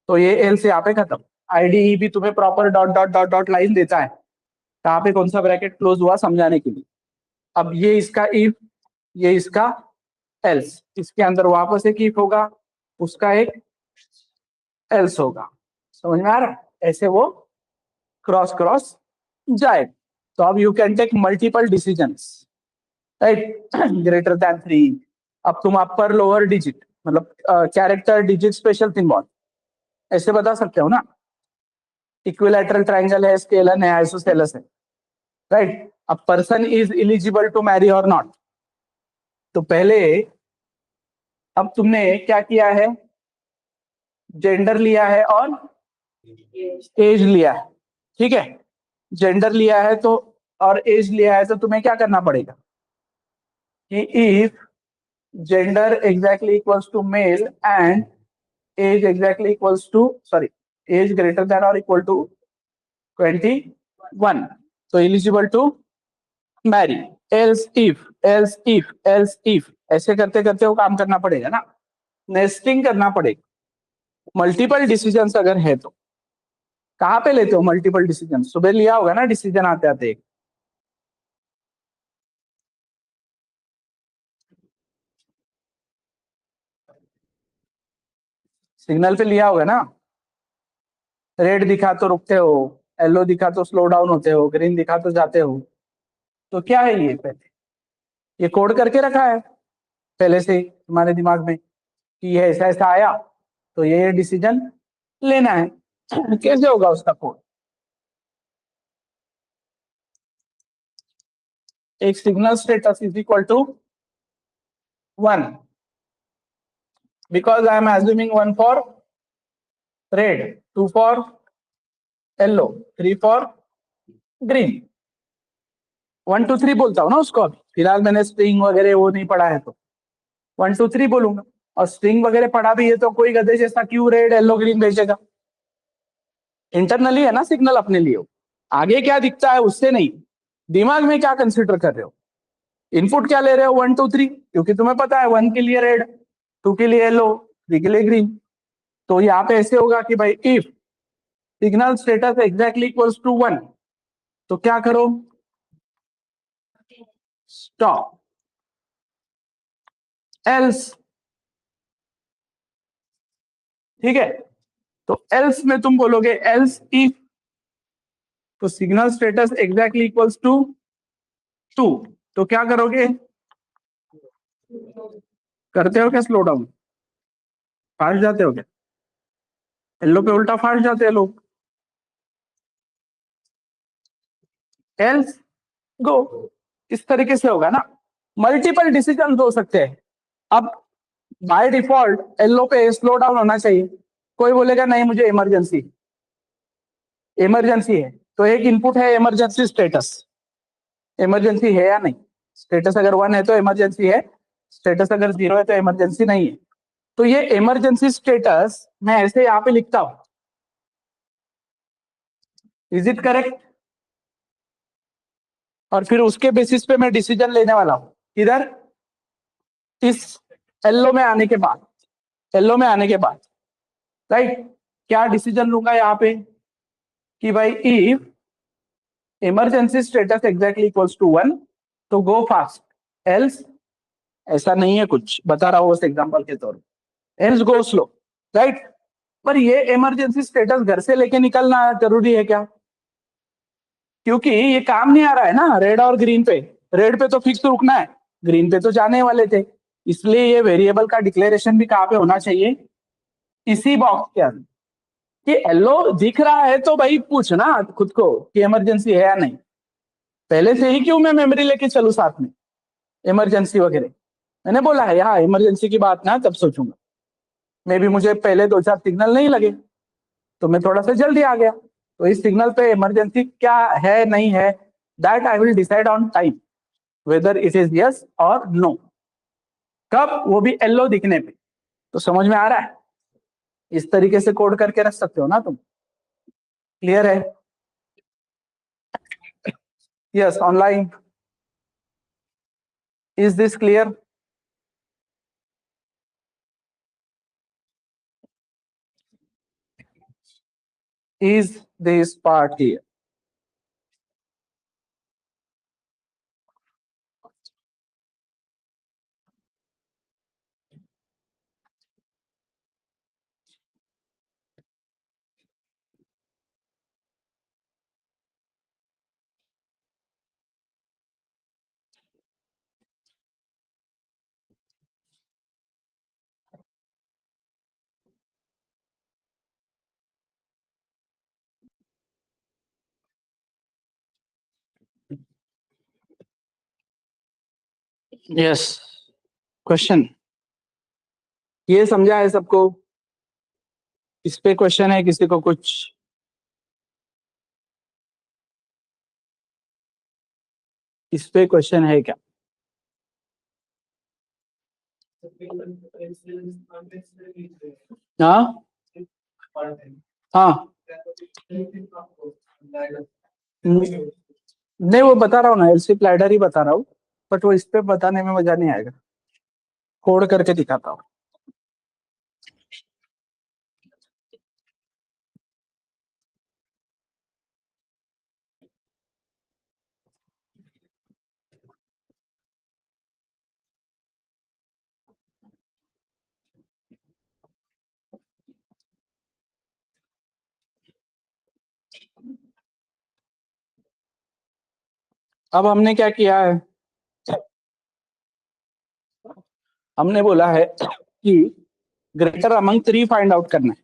तो ये एल से यहाँ पे खत्म। आईडीई भी तुम्हें proper dot dot dot dot line देता है कहाँ पे कौन सा ब्रैकेट क्लोज हुआ समझाने के लिए। अब ये इसका इफ, ये इसका एल्स, इसके अंदर वापस एक इफ होगा, उसका एक एल्स होगा। समझ में आ रहा है? ऐसे वो क्रॉस क्रॉस जाए। तो अब you can take multiple decisions, right? Greater than 3, अब तुम अपर लोअर डिजिट मतलब कैरेक्टर डिजिट स्पेशल सिंबल ऐसे बता सकते हो ना। इक्विलैटरल ट्रायंगल है, स्केलन है, आइसोसेलेस है, राइट? अब person is eligible to marry और नॉट। तो पहले अब तुमने क्या किया है? जेंडर लिया है और एज लिया है, ठीक है? जेंडर लिया है तो और एज लिया है तो तुम्हें क्या करना पड़ेगा कि if gender exactly equals to male and age exactly equals to sorry age greater than और इक्वल टू 21 तो eligible to marry. Else if ऐसे करते करते वो काम करना पड़ेगा ना, नेस्टिंग करना पड़ेगा। मल्टीपल डिसीजंस अगर है तो कहाँ पे लेते हो मल्टीपल डिसीजन? सुबह लिया होगा ना डिसीजन आते आते एक। सिग्नल पे लिया होगा ना, रेड दिखा तो रुकते हो, येलो दिखा तो स्लो डाउन होते हो, ग्रीन दिखा तो जाते हो। तो क्या है ये? पहले ये कोड करके रखा है पहले से तुम्हारे दिमाग में कि ये ऐसा ऐसा आया तो ये डिसीजन लेना है। कैसे होगा उसका कोड? एक signal status is equal to 1 because I am assuming 1 for red, 2 for yellow, 3 for green। 1 2 3 बोलता हूँ ना उसको। अभी फिलहाल मैंने स्ट्रिंग वगैरह वो नहीं पढ़ा है तो 1 2 3 बोलूंगा। और स्ट्रिंग वगैरह पढ़ा भी है तो कोई गधे जैसा क्यों रेड येलो ग्रीन भेजेगा? इंटरनली है ना सिग्नल अपने लिए, आगे क्या दिखता है उससे नहीं, दिमाग में क्या कंसिडर कर रहे हो, इनपुट क्या ले रहे हो 1 2 3, क्योंकि तुम्हें पता है 1 के लिए रेड, 2 के लिए येलो, 3 के लिए ग्रीन। तो यहाँ पे ऐसे होगा कि भाई if signal status exactly equals to 1 तो क्या करो? स्टॉप, एल्स, ठीक है। तो एल्स में तुम बोलोगे एल्स इफ, तो signal status exactly equals to 2, तो क्या करोगे, करते हो क्या स्लो डाउन, फास्ट जाते हो क्या, येलो पे उल्टा फास्ट जाते हैं लोग, एल्स गो, इस तरीके से होगा ना। मल्टीपल डिसीजन हो सकते हैं। अब बाय डिफॉल्ट येलो पे स्लो डाउन होना चाहिए, कोई बोलेगा नहीं मुझे इमरजेंसी, इमरजेंसी है, तो एक इनपुट है इमरजेंसी स्टेटस, इमरजेंसी है या नहीं, स्टेटस अगर 1 है तो इमरजेंसी है, स्टेटस अगर 0 है तो इमरजेंसी नहीं है। तो ये इमरजेंसी स्टेटस मैं ऐसे यहाँ पे लिखता हूं, इज इट करेक्ट, और फिर उसके बेसिस पे मैं डिसीजन लेने वाला हूं, इधर इस येलो में आने के बाद, येलो में आने के बाद, राइट, क्या डिसीजन लूंगा यहाँ पे कि भाई if emergency status exactly equals to 1 तो गो फास्ट, एल्स ऐसा नहीं है, कुछ बता रहा हूँ बस एग्जांपल के तौर पे, एल्स गो स्लो, राइट। पर ये इमरजेंसी स्टेटस घर से लेके निकलना जरूरी है क्या, क्योंकि ये काम नहीं आ रहा है ना रेड और ग्रीन पे, रेड पे तो फिक्स रुकना है, ग्रीन पे तो जाने वाले थे, इसलिए ये वेरिएबल का डिक्लेरेशन भी कहाँ पे होना चाहिए, इसी बॉक्स के अंदर, कि येलो दिख रहा है तो भाई पूछना खुद को कि इमरजेंसी है या नहीं, पहले से ही क्यों मैं मेमोरी लेके चलूं साथ में, इमरजेंसी वगैरह, मैंने बोला है यहाँ इमरजेंसी की बात ना तब सोचूंगा, मे भी मुझे पहले 2-4 सिग्नल नहीं लगे तो मैं थोड़ा सा जल्दी आ गया, तो इस सिग्नल पे इमरजेंसी क्या है नहीं है, that I will decide on time whether it is yes और नो, कब, वो भी येलो दिखने पे। तो समझ में आ रहा है, इस तरीके से कोड करके रख सकते हो ना तुम, क्लियर है, yes online, is this clear, is this part here, yes, question ये समझा है सबको, इस पे क्वेश्चन है किसी को कुछ, इस पे क्वेश्चन है क्या, हाँ हाँ, नहीं वो बता रहा हूँ ना, एलसी प्लाइडर ही बता रहा हूँ, बट वो इस पे बताने में मजा नहीं आएगा, कोड करके दिखाता हूँ। अब हमने क्या किया है, हमने बोला है कि ग्रेटर अमंग 3 फाइंड आउट करना है,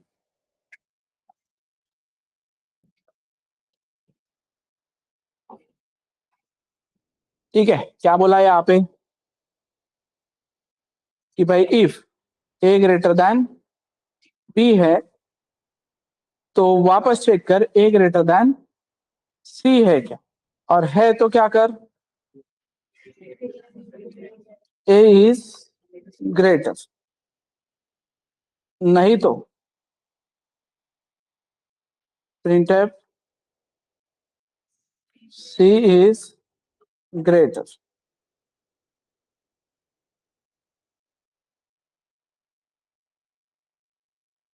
ठीक है, क्या बोला है यहाँ पे कि भाई if A greater than B है तो वापस चेक कर ए ग्रेटर देन सी है क्या, और है तो क्या कर, ए इज ग्रेटर, नहीं तो printf सी इज ग्रेटर,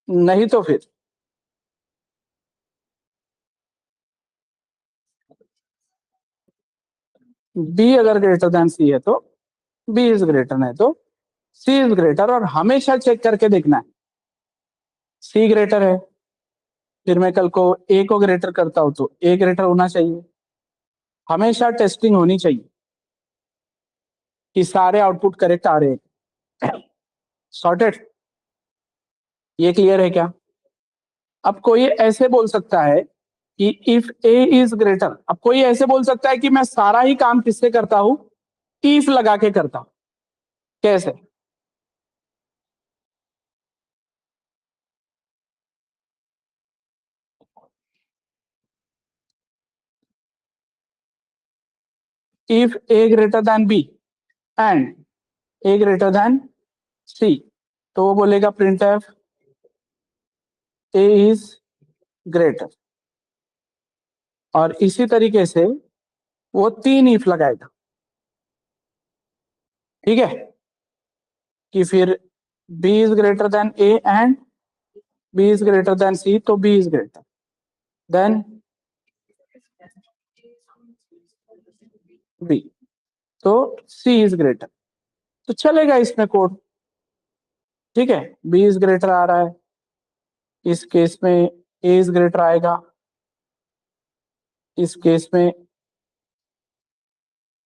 नहीं तो फिर बी अगर ग्रेटर देन सी है तो बी इज ग्रेटर, है तो सी इज ग्रेटर, और हमेशा चेक करके देखना है सी ग्रेटर है, फिर मैं कल को ए को ग्रेटर करता हूं तो ए ग्रेटर होना चाहिए। हमेशा टेस्टिंग होनी चाहिए कि सारे आउटपुट करेक्ट आ रहे हैं। सॉर्टेड, ये क्लियर है क्या? अब कोई ऐसे बोल सकता है कि इफ ए इज ग्रेटर, अब कोई ऐसे बोल सकता है कि मैं सारा ही काम किससे करता हूं, इफ लगा के करता हूं। कैसे? If A greater than B and A greater than C, तो वो बोलेगा print F A is greater, और इसी तरीके से वो 3 इफ लगाएगा। ठीक है, कि फिर B is greater than A and B is greater than C, तो B is greater than B, तो सी इज ग्रेटर, तो चलेगा इसमें कोड। ठीक है, बी इज ग्रेटर आ रहा है, इस केस में ए इज ग्रेटर आएगा, इस केस में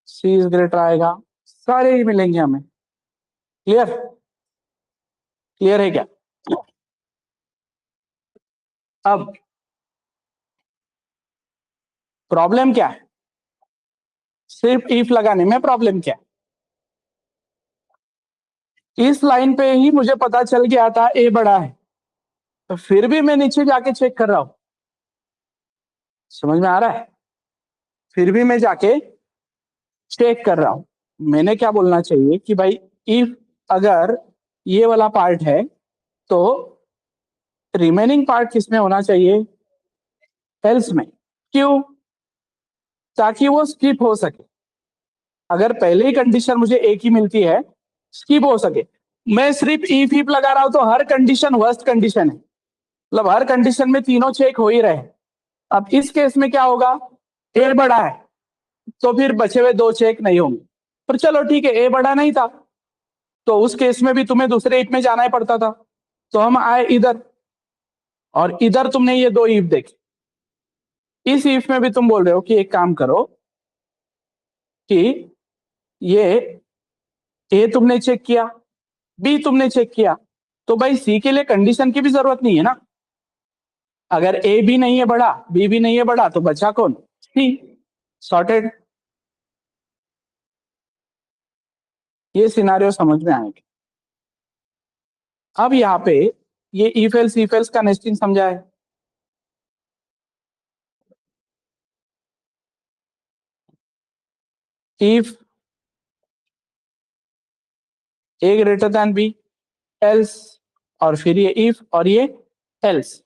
सी इज ग्रेटर आएगा, सारे ही मिलेंगे हमें। क्लियर? क्लियर है क्या? अब प्रॉब्लम क्या है? सिर्फ इफ लगाने में प्रॉब्लम क्या है? इस लाइन पे ही मुझे पता चल गया था ए बड़ा है, तो फिर भी मैं नीचे जाके चेक कर रहा हूं। समझ में आ रहा है? फिर भी मैं जाके चेक कर रहा हूं। मैंने क्या बोलना चाहिए कि भाई इफ अगर ये वाला पार्ट है तो रिमेनिंग पार्ट किसमें होना चाहिए? एल्स में। क्यों? ताकि वो स्किप हो सके। अगर पहले ही कंडीशन मुझे एक ही मिलती है, स्किप हो सके। मैं सिर्फ इफ इफ लगा रहा हूं तो हर कंडीशन वर्स्ट कंडीशन है, मतलब हर कंडीशन में तीनों चेक हो ही रहे। अब इस केस में क्या होगा? ए बड़ा है तो फिर बचे हुए 2 चेक नहीं होंगे। पर चलो ठीक है, ए बड़ा नहीं था तो उस केस में भी तुम्हें दूसरे इफ में जाना ही पड़ता था, तो हम आए इधर, और इधर तुमने ये 2 इफ देखे। इस इफ में भी तुम बोल रहे हो कि एक काम करो कि ये ए तुमने चेक किया, बी तुमने चेक किया, तो भाई सी के लिए कंडीशन की भी जरूरत नहीं है ना। अगर ए भी नहीं है बड़ा, बी भी नहीं है बड़ा, तो बचा कौन? सी। सॉर्टेड। ये सिनारियो समझ में आएगा। अब यहाँ पे ये इफ एल्स का नेस्टिंग समझा है। If A greater than B, else, और फिर ये इफ और ये एल्स।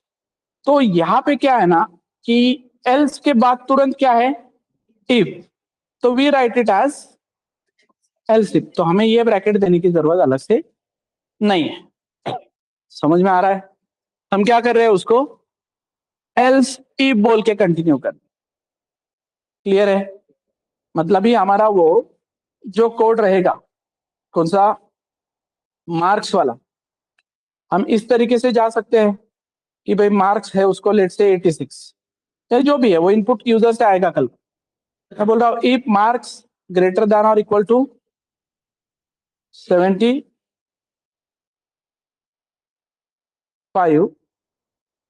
तो यहाँ पे क्या है ना कि एल्स के बाद तुरंत क्या है? इफ, तो we write it as else if, तो हमें ये ब्रैकेट देने की जरूरत अलग से नहीं है। समझ में आ रहा है? हम क्या कर रहे हैं, उसको एल्स इफ बोल के कंटिन्यू कर। क्लियर है? मतलब ही हमारा वो जो कोड रहेगा, कौन सा? मार्क्स वाला। हम इस तरीके से जा सकते हैं कि भाई मार्क्स है उसको लेट से 86, या जो भी है वो इनपुट यूजर से आएगा कल। मैं बोल रहा हूँ इफ मार्क्स ग्रेटर देन और इक्वल टू 75,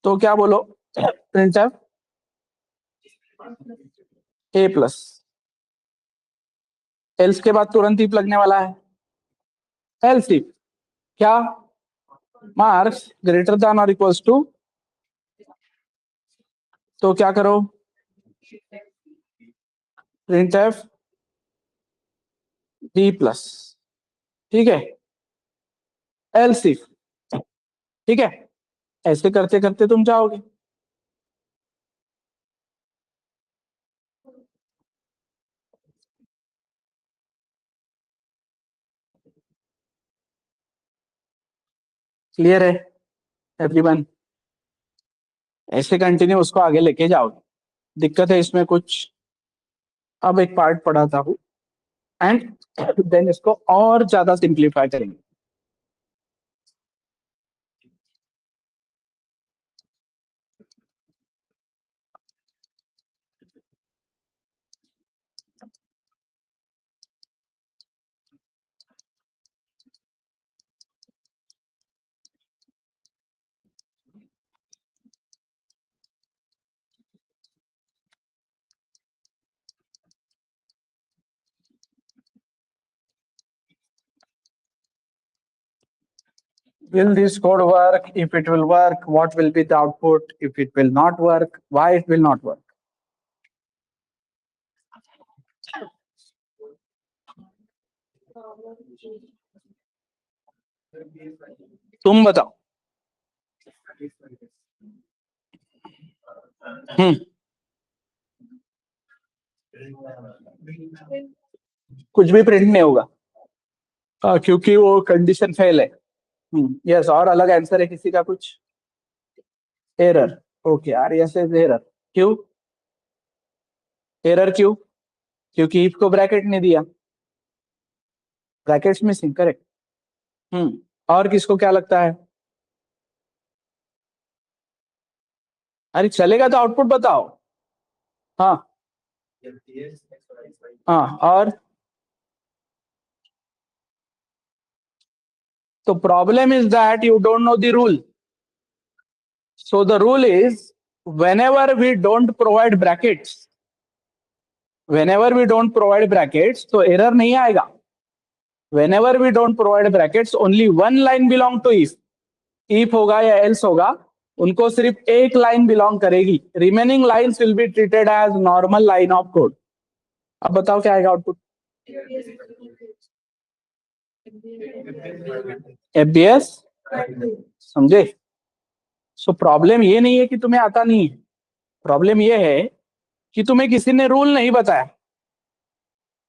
तो क्या बोलो? Print F A plus. Else के बाद तुरंत इफ लगने वाला है। एल्स इफ क्या? मार्क्स ग्रेटर देन और इक्वल्स टू, तो क्या करो? Print f B plus. ठीक है, एल्स इफ। ठीक है, ऐसे करते करते तुम जाओगे। क्लियर है एवरीवन? ऐसे कंटिन्यू उसको आगे लेके जाओगे। दिक्कत है इसमें कुछ? अब एक पार्ट पढ़ाता हूँ, एंड देन इसको और ज्यादा सिंप्लीफाई करेंगे. Will this code work? If it will work, what will be the output? If it will not work, why it will not work? तुम बताओ. कुछ भी प्रिंट नहीं होगा. क्योंकि वो कंडीशन फेल है. यस. और अलग आंसर है किसी का कुछ? Error. Okay. RS is error. क्यों एरर? क्यों? क्योंकि इफ को ब्रैकेट नहीं दिया. Brackets missing. करेक्ट. और किसको क्या लगता है? अरे चलेगा तो आउटपुट बताओ. हाँ. हाँ. और तो problem is that you don't know the rule. So the rule is whenever we don't provide brackets, तो एरर नहीं आएगा. whenever we don't provide brackets, only one line belong to if होगा या else होगा, उनको सिर्फ एक लाइन बिलोंग करेगी. Remaining lines will be treated as normal line of code. अब बताओ क्या आएगा आउटपुट? FBS. समझे? सो प्रॉब्लम ये नहीं है कि तुम्हें आता नहीं है. प्रॉब्लम ये है कि तुम्हें किसी ने रूल नहीं बताया.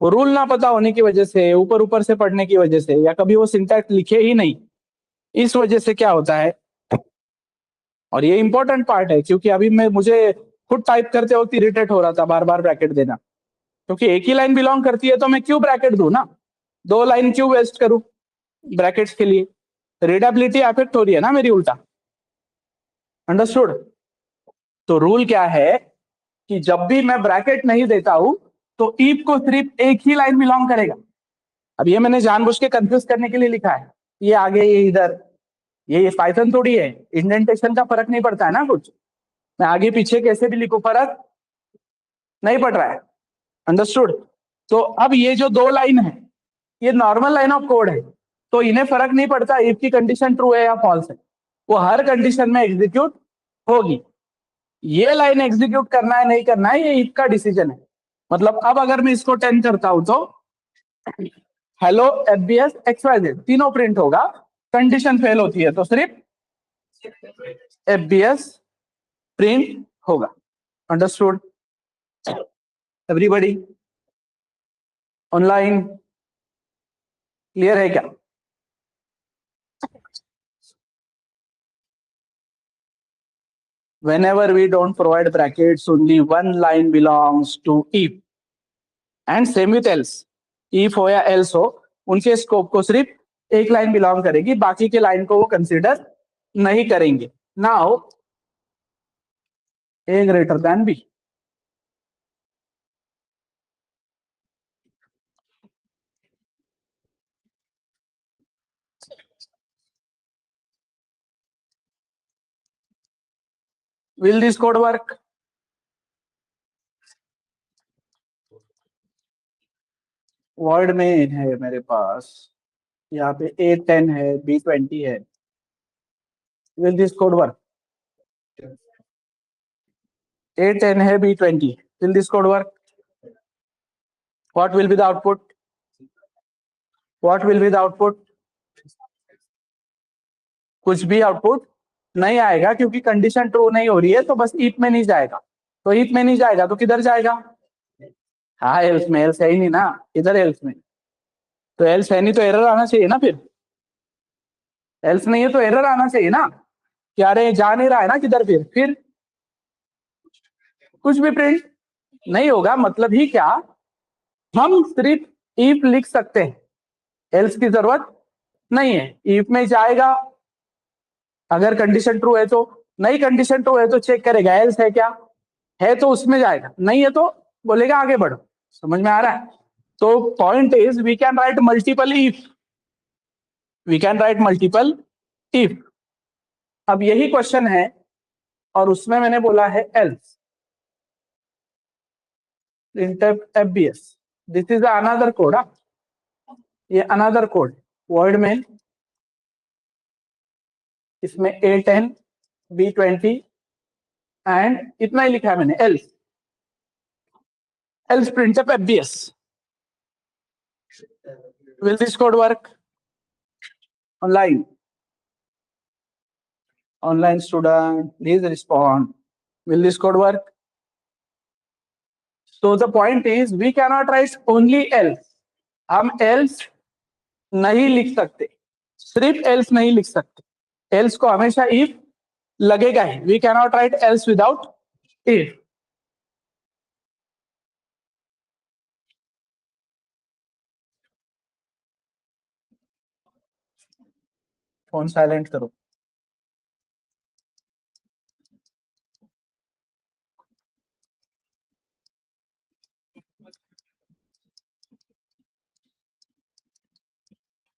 वो रूल ना पता होने की वजह से, ऊपर ऊपर से पढ़ने की वजह से, या कभी वो सिंटैक्स लिखे ही नहीं, इस वजह से क्या होता है. और ये इंपॉर्टेंट पार्ट है, क्योंकि अभी मुझे खुद टाइप करते वक्त इरिटेट हो रहा था बार बार ब्रैकेट देना. क्योंकि एक ही लाइन बिलोंग करती है तो मैं क्यों ब्रैकेट दूं ना. 2 लाइन क्यों वेस्ट करूं ब्रैकेट्स के लिए? रीडेबिलिटी अफेक्ट हो रही है ना मेरी उल्टा. अंडरस्टूड? तो रूल क्या है कि जब भी मैं ब्रैकेट नहीं देता हूं तो इफ को सिर्फ एक ही लाइन बिलोंग करेगा. अब ये मैंने जानबूझ के कंफ्यूज करने के लिए लिखा है. ये आगे, ये इधर, ये पाइथन थोड़ी है. इंडेंटेशन का फर्क नहीं पड़ता है ना कुछ. मैं आगे पीछे कैसे भी लिखूं फर्क नहीं पड़ रहा है. अंडरस्टूड? तो अब ये जो 2 लाइन है ये नॉर्मल लाइन ऑफ कोड है, तो इन्हें फर्क नहीं पड़ता इफ की कंडीशन ट्रू है या फॉल्स है. वो हर कंडीशन में एग्जीक्यूट होगी. ये लाइन एग्जीक्यूट करना है नहीं करना है ये इफ का डिसीजन है. मतलब अब अगर मैं इसको 10 करता हूं तो हेलो FBS XYZ तीनों प्रिंट होगा. कंडीशन फेल होती है तो सिर्फ FBS प्रिंट होगा. Understood everybody? ऑनलाइन क्लियर है क्या? Whenever we don't provide brackets, only one line belongs to if. And same with else. if हो या else हो, उनके स्कोप को सिर्फ एक लाइन बिलोंग करेगी, बाकी के लाइन को वो कंसीडर नहीं करेंगे. Now A greater than B. Will this code work? Word में है मेरे पास. यहाँ पे A10 है, B20 है. Will this code work? A10 है, B20. Will this code work? What will be the output? What will be the output? कुछ भी आउटपुट नहीं आएगा, क्योंकि कंडीशन ट्रू नहीं हो रही है. तो बस इफ में नहीं जाएगा. तो इफ में नहीं जाएगा तो किधर जाएगा? हाँ एल्स में. एल्स है ही नहीं ना इधर. एल्स में तो एल्स है नहीं तो एरर आना चाहिए ना. फिर एल्स नहीं है तो एरर आना चाहिए ना. क्या रे जा नहीं रहा है ना किधर? फिर कुछ भी प्रिंट नहीं होगा. मतलब ही क्या, हम सिर्फ इफ लिख सकते हैं, एल्स की जरूरत नहीं है। इफ में जाएगा, अगर कंडीशन ट्रू है तो, नहीं कंडीशन ट्रू है तो चेक करेगा एल्स है क्या, है तो उसमें जाएगा, नहीं है तो बोलेगा आगे बढ़ो। समझ में आ रहा है? तो point is we can write multiple if, we can write multiple if. अब यही क्वेश्चन है और उसमें मैंने बोला है else printf fbs, this is another code. ये अनदर कोड वर्ड में, इसमें A10 B20 एंड इतना ही लिखा है मैंने, else printf fbs। will this code work online? Online student, please respond. Will this code work? So the point is we cannot write only else. हम else नहीं लिख सकते, सिर्फ else नहीं लिख सकते, else को हमेशा if लगेगा ही। We cannot write else without if. Phone silent करो।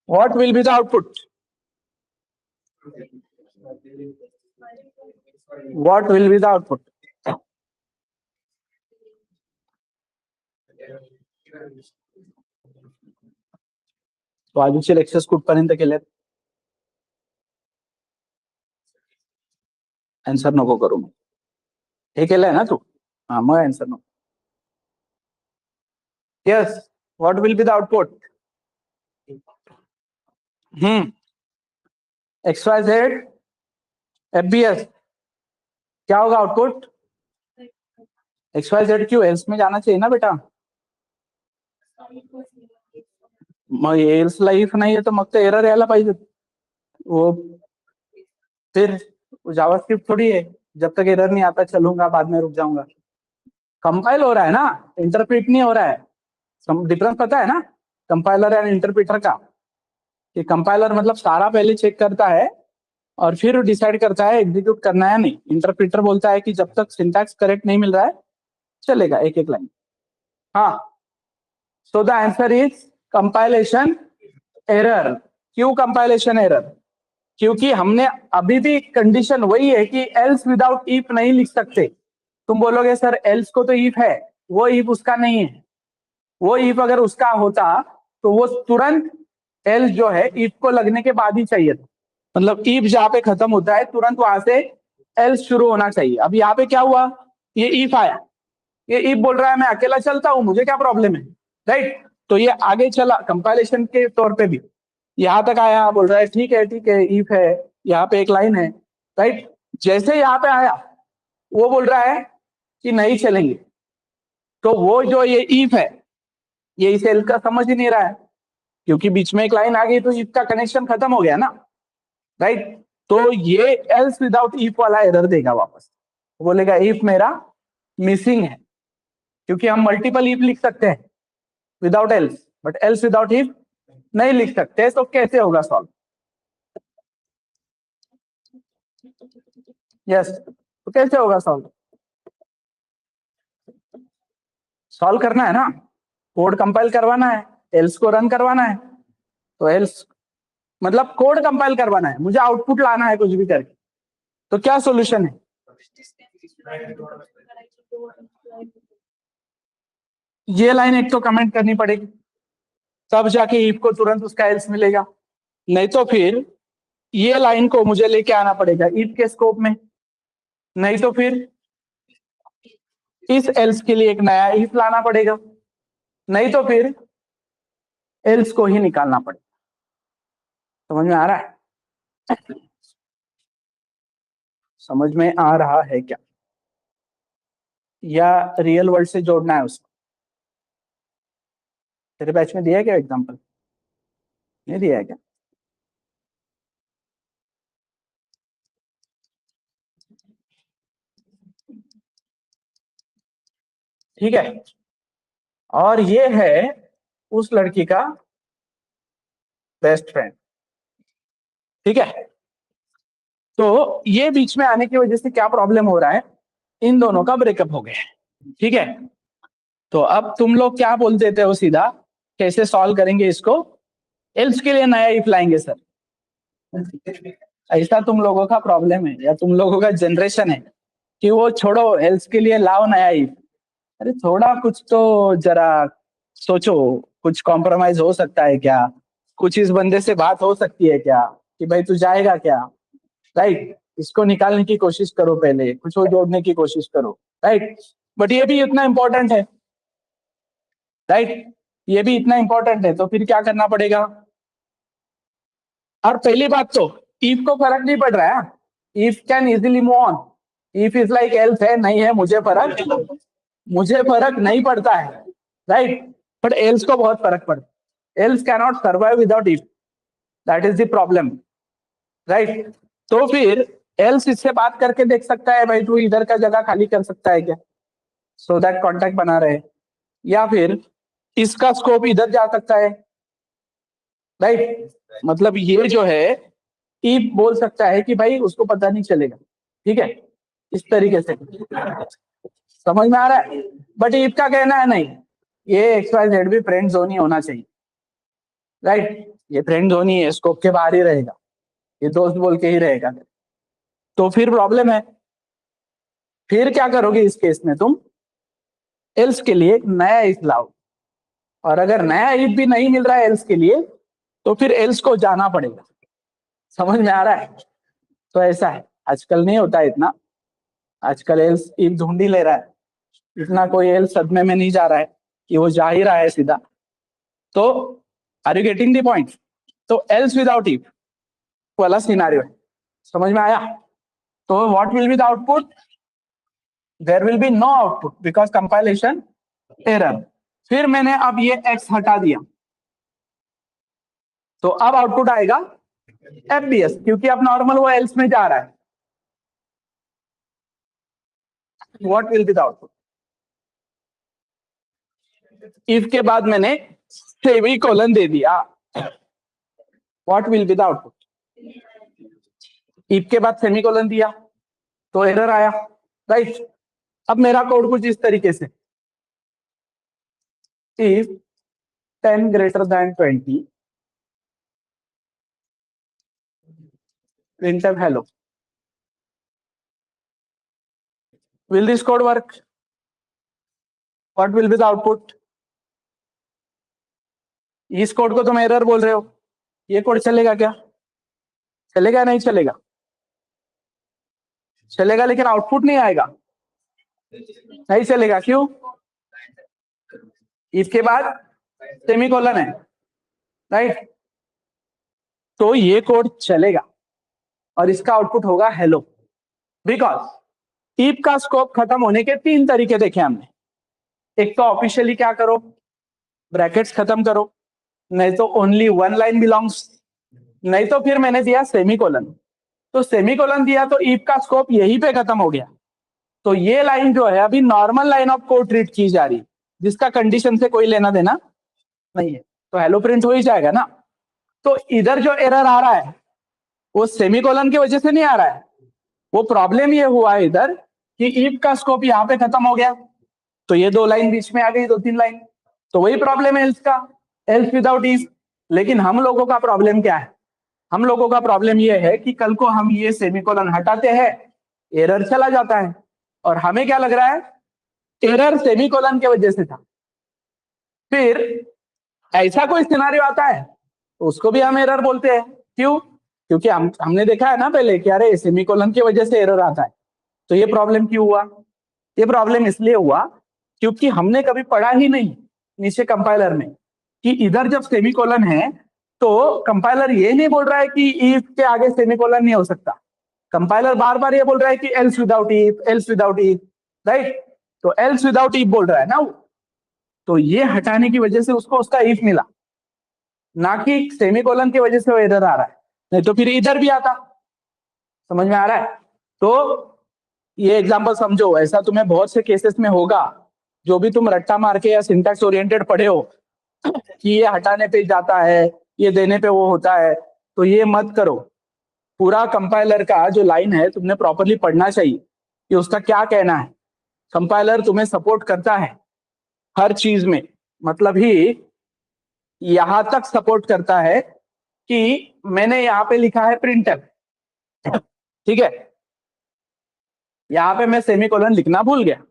What will be the output? What will be the output? तो आजूचे लेक्चर्स कुठपर्यंत केलेत? आन्सर नको करू, हे केलंय ना तू? हा, मग आन्सर नको. Yes, what will be the output? XYZ FBS, क्या होगा आउटपुट? XYZ क्यों एल्स में जाना चाहिए ना बेटा? मग एल्स लाईफ नाही आहे तर मग तर एरर यायला पाहिजे. वो फिर जावास्क्रिप्ट थोड़ी है, जब तक एरर नहीं आता चलूंगा, बाद में रुक जाऊंगा. कंपाइल हो रहा है ना, इंटरप्रेट नहीं हो रहा है. डिफरेंस पता है ना कंपाइलर एंड इंटरप्रेटर का? कि कंपाइलर मतलब सारा पहले चेक करता है और फिर डिसाइड करता है एग्जीक्यूट करना है नहीं. इंटरप्रेटर बोलता है कि जब तक सिंटैक्स करेक्ट नहीं मिल रहा है चलेगा एक एक लाइन. हाँ, so the answer is compilation error. क्यों कंपाइलेशन एरर? क्योंकि हमने अभी भी कंडीशन वही है कि एल्स विदाउट इफ नहीं लिख सकते. तुम बोलोगे सर एल्स को तो इफ है, वो इफ उसका नहीं है. वो इफ अगर उसका होता तो वो तुरंत एल्स जो है इफ को लगने के बाद ही चाहिए था. मतलब इफ जहां पे खत्म होता है तुरंत वहां से एल्स शुरू होना चाहिए. अब यहाँ पे क्या हुआ, ये इफ आया, ये इफ बोल रहा है मैं अकेला चलता हूं, मुझे क्या प्रॉब्लम है, राइट? तो ये आगे चला कंपाइलेशन के तौर पे भी, यहां तक आया, बोल रहा है ठीक है इफ है, यहाँ पे एक लाइन है, राइट? जैसे यहाँ पे आया वो बोल रहा है कि नहीं चलेंगे, तो वो जो ये इफ है ये इस एल्स का समझ ही नहीं रहा है, क्योंकि बीच में एक लाइन आ गई तो इफ का कनेक्शन खत्म हो गया ना, राइट? तो ये एल्स विदाउट इफ वाला एरर देगा वापस, बोलेगा इफ मेरा मिसिंग है. क्योंकि हम मल्टीपल इफ लिख सकते हैं without else, but else without if नहीं लिख सकते. तो कैसे होगा सॉल्व? यस, तो कैसे होगा सॉल्व? सॉल्व करना है ना, कोड कंपाइल करवाना है, एल्स को रन करवाना है. तो एल्स मतलब कोड कंपाइल करवाना है, मुझे आउटपुट लाना है कुछ भी करके. तो क्या सॉल्यूशन है? ये लाइन एक तो कमेंट करनी पड़ेगी, तब जाके इफ को तुरंत उसका एल्स मिलेगा. नहीं तो फिर ये लाइन को मुझे लेके आना पड़ेगा इफ के स्कोप में, नहीं तो फिर इस एल्स के लिए एक नया इफ लाना पड़ेगा, नहीं तो फिर एल्स को ही निकालना पड़ेगा. समझ में आ रहा है? समझ में आ रहा है क्या, या रियल वर्ल्ड से जोड़ना है उसको? तेरे बैच में दिया है क्या एग्जांपल? नहीं दिया है क्या? ठीक है. और ये है उस लड़की का बेस्ट फ्रेंड। ठीक है, तो ये बीच में आने की वजह से क्या प्रॉब्लम हो रहा है, इन दोनों का ब्रेकअप हो गया। ठीक है, तो अब तुम लोग क्या बोल देते हो सीधा, कैसे सॉल्व करेंगे इसको, एल्स के लिए नया इफ लाएंगे सर। ऐसा तुम लोगों का प्रॉब्लम है या तुम लोगों का जनरेशन है कि वो छोड़ो एल्स के लिए लाओ नया इफ। अरे थोड़ा कुछ तो जरा सोचो, कुछ कॉम्प्रोमाइज हो सकता है क्या, कुछ इस बंदे से बात हो सकती है क्या कि भाई तू जाएगा क्या, राइट, इसको निकालने की कोशिश करो, पहले कुछ और जोड़ने की कोशिश करो, राइट। बट ये भी इतना इंपॉर्टेंट है, राइट, ये भी इतना इंपॉर्टेंट है, तो फिर क्या करना पड़ेगा। और पहली बात तो इफ को फर्क नहीं पड़ रहा है, if can easily move on, if is like else है नहीं है, मुझे फर्क नहीं पड़ता है, राइट, बट एल्स को बहुत फर्क पड़ता है, else cannot survive without if, that is the problem, right. तो फिर एल्स इससे बात करके देख सकता है, भाई तू इधर का जगह खाली कर सकता है क्या, सो दैट कॉन्टेक्ट बना रहे, या फिर इसका स्कोप इधर जा सकता है, राइट। मतलब ये जो है इफ बोल सकता है कि भाई उसको पता नहीं चलेगा, ठीक है, इस तरीके से समझ में आ रहा है। बट इफ का कहना है नहीं, ये XYZ भी फ्रेंड जोन ही होना चाहिए, राइट, ये फ्रेंड जोन ही है, स्कोप के बाहर ही रहेगा, ये दोस्त बोल के ही रहेगा। तो फिर प्रॉब्लम है, फिर क्या करोगे इस केस में तुम, एल्स के लिए एक नया इफ लाओ, और अगर नया इफ भी नहीं मिल रहा है एल्स के लिए, तो फिर एल्स को जाना पड़ेगा। समझ में आ रहा है। तो ऐसा है, आजकल नहीं होता है इतना, आजकल एल्स इफ ढूंढ ही ले रहा है, इतना कोई एल्स सदमे में नहीं जा रहा है कि वो जा ही रहा है सीधा। तो are you getting the point. तो एल्स विदाउट इफ वाला सिनारियो है, समझ में आया। तो what will be the output, there will be no output because compilation error. फिर मैंने अब ये x हटा दिया, तो अब आउटपुट आएगा FBS, क्योंकि अब नॉर्मल वो एल्स में जा रहा है। What will be the output, if के बाद मैंने सेमीकोलन दे दिया, what will be the output, if के बाद सेमीकोलन दिया तो एरर आया, राइट। अब मेरा कोड कुछ इस तरीके से, if 10 greater than 20 printf hello, will this code work, what will be the output। इस कोड को तुम एरर बोल रहे हो, ये कोड चलेगा क्या, चलेगा नहीं चलेगा, चलेगा, लेकिन आउटपुट नहीं आएगा, नहीं चलेगा, क्यों, इसके बाद सेमीकोलन है, राइट। तो ये कोड चलेगा और इसका आउटपुट होगा हेलो, बिकॉज इफ का स्कोप खत्म होने के 3 तरीके देखे हमने। एक तो ऑफिशियली क्या करो, ब्रैकेट्स खत्म करो, नहीं तो ओनली वन लाइन बिलोंग्स, नहीं तो फिर मैंने दिया सेमीकोलन। तो सेमीकोलन दिया तो इफ का स्कोप यहीं पे खत्म हो गया, तो ये लाइन जो है अभी normal line of code treat की जा रही, जिसका कंडीशन से कोई लेना देना नहीं है, तो हेलो प्रिंट हो ही जाएगा ना। तो इधर जो एरर आ रहा है वो सेमीकोलन की वजह से नहीं आ रहा है, वो प्रॉब्लम ये हुआ है इधर कि इफ का स्कोप यहाँ पे खत्म हो गया, तो ये 2 लाइन बीच में आ गई, 2-3 लाइन, तो वही प्रॉब्लम है एल्स का, एल्स विदाउट इफ। लेकिन हम लोगों का प्रॉब्लम क्या है, हम लोगों का प्रॉब्लम ये है कि कल को हम ये सेमीकोलन हटाते हैं, एरर चला जाता है, और हमें क्या लग रहा है, एरर सेमीकोलन की वजह से था। फिर ऐसा कोई सिनारियो आता है तो उसको भी हम एरर बोलते हैं, क्यों, क्योंकि हमने देखा है ना पहले कि अरे सेमीकोलन की वजह से एरर आता है। तो ये प्रॉब्लम क्यों हुआ, ये प्रॉब्लम इसलिए हुआ क्योंकि हमने कभी पढ़ा ही नहीं नीचे कंपाइलर में कि इधर जब सेमीकोलन है तो कंपाइलर ये नहीं बोल रहा है कि इफ के आगे सेमीकोलन नहीं हो सकता, कंपाइलर बार बार ये बोल रहा है कि else without if, else without if, right. तो एल्स विदाउट इफ बोल रहा है ना वो, तो ये हटाने की वजह से उसको उसका इफ मिला, ना कि सेमीकोलन की वजह से वो एरर आ रहा है, नहीं तो फिर इधर भी आता। समझ में आ रहा है। तो ये एग्जांपल समझो, ऐसा तुम्हें बहुत से केसेस में होगा, जो भी तुम रट्टा मार के या सिंटैक्स ओरिएंटेड पढ़े हो कि ये हटाने पे जाता है, ये देने पे वो होता है, तो ये मत करो। पूरा कंपाइलर का जो लाइन है तुमने प्रॉपरली पढ़ना चाहिए कि उसका क्या कहना है। कंपाइलर तुम्हें सपोर्ट करता है हर चीज में, मतलब ही यहां तक सपोर्ट करता है कि मैंने यहाँ पे लिखा है प्रिंटर, ठीक है, यहाँ पे मैं सेमीकोलन लिखना भूल गया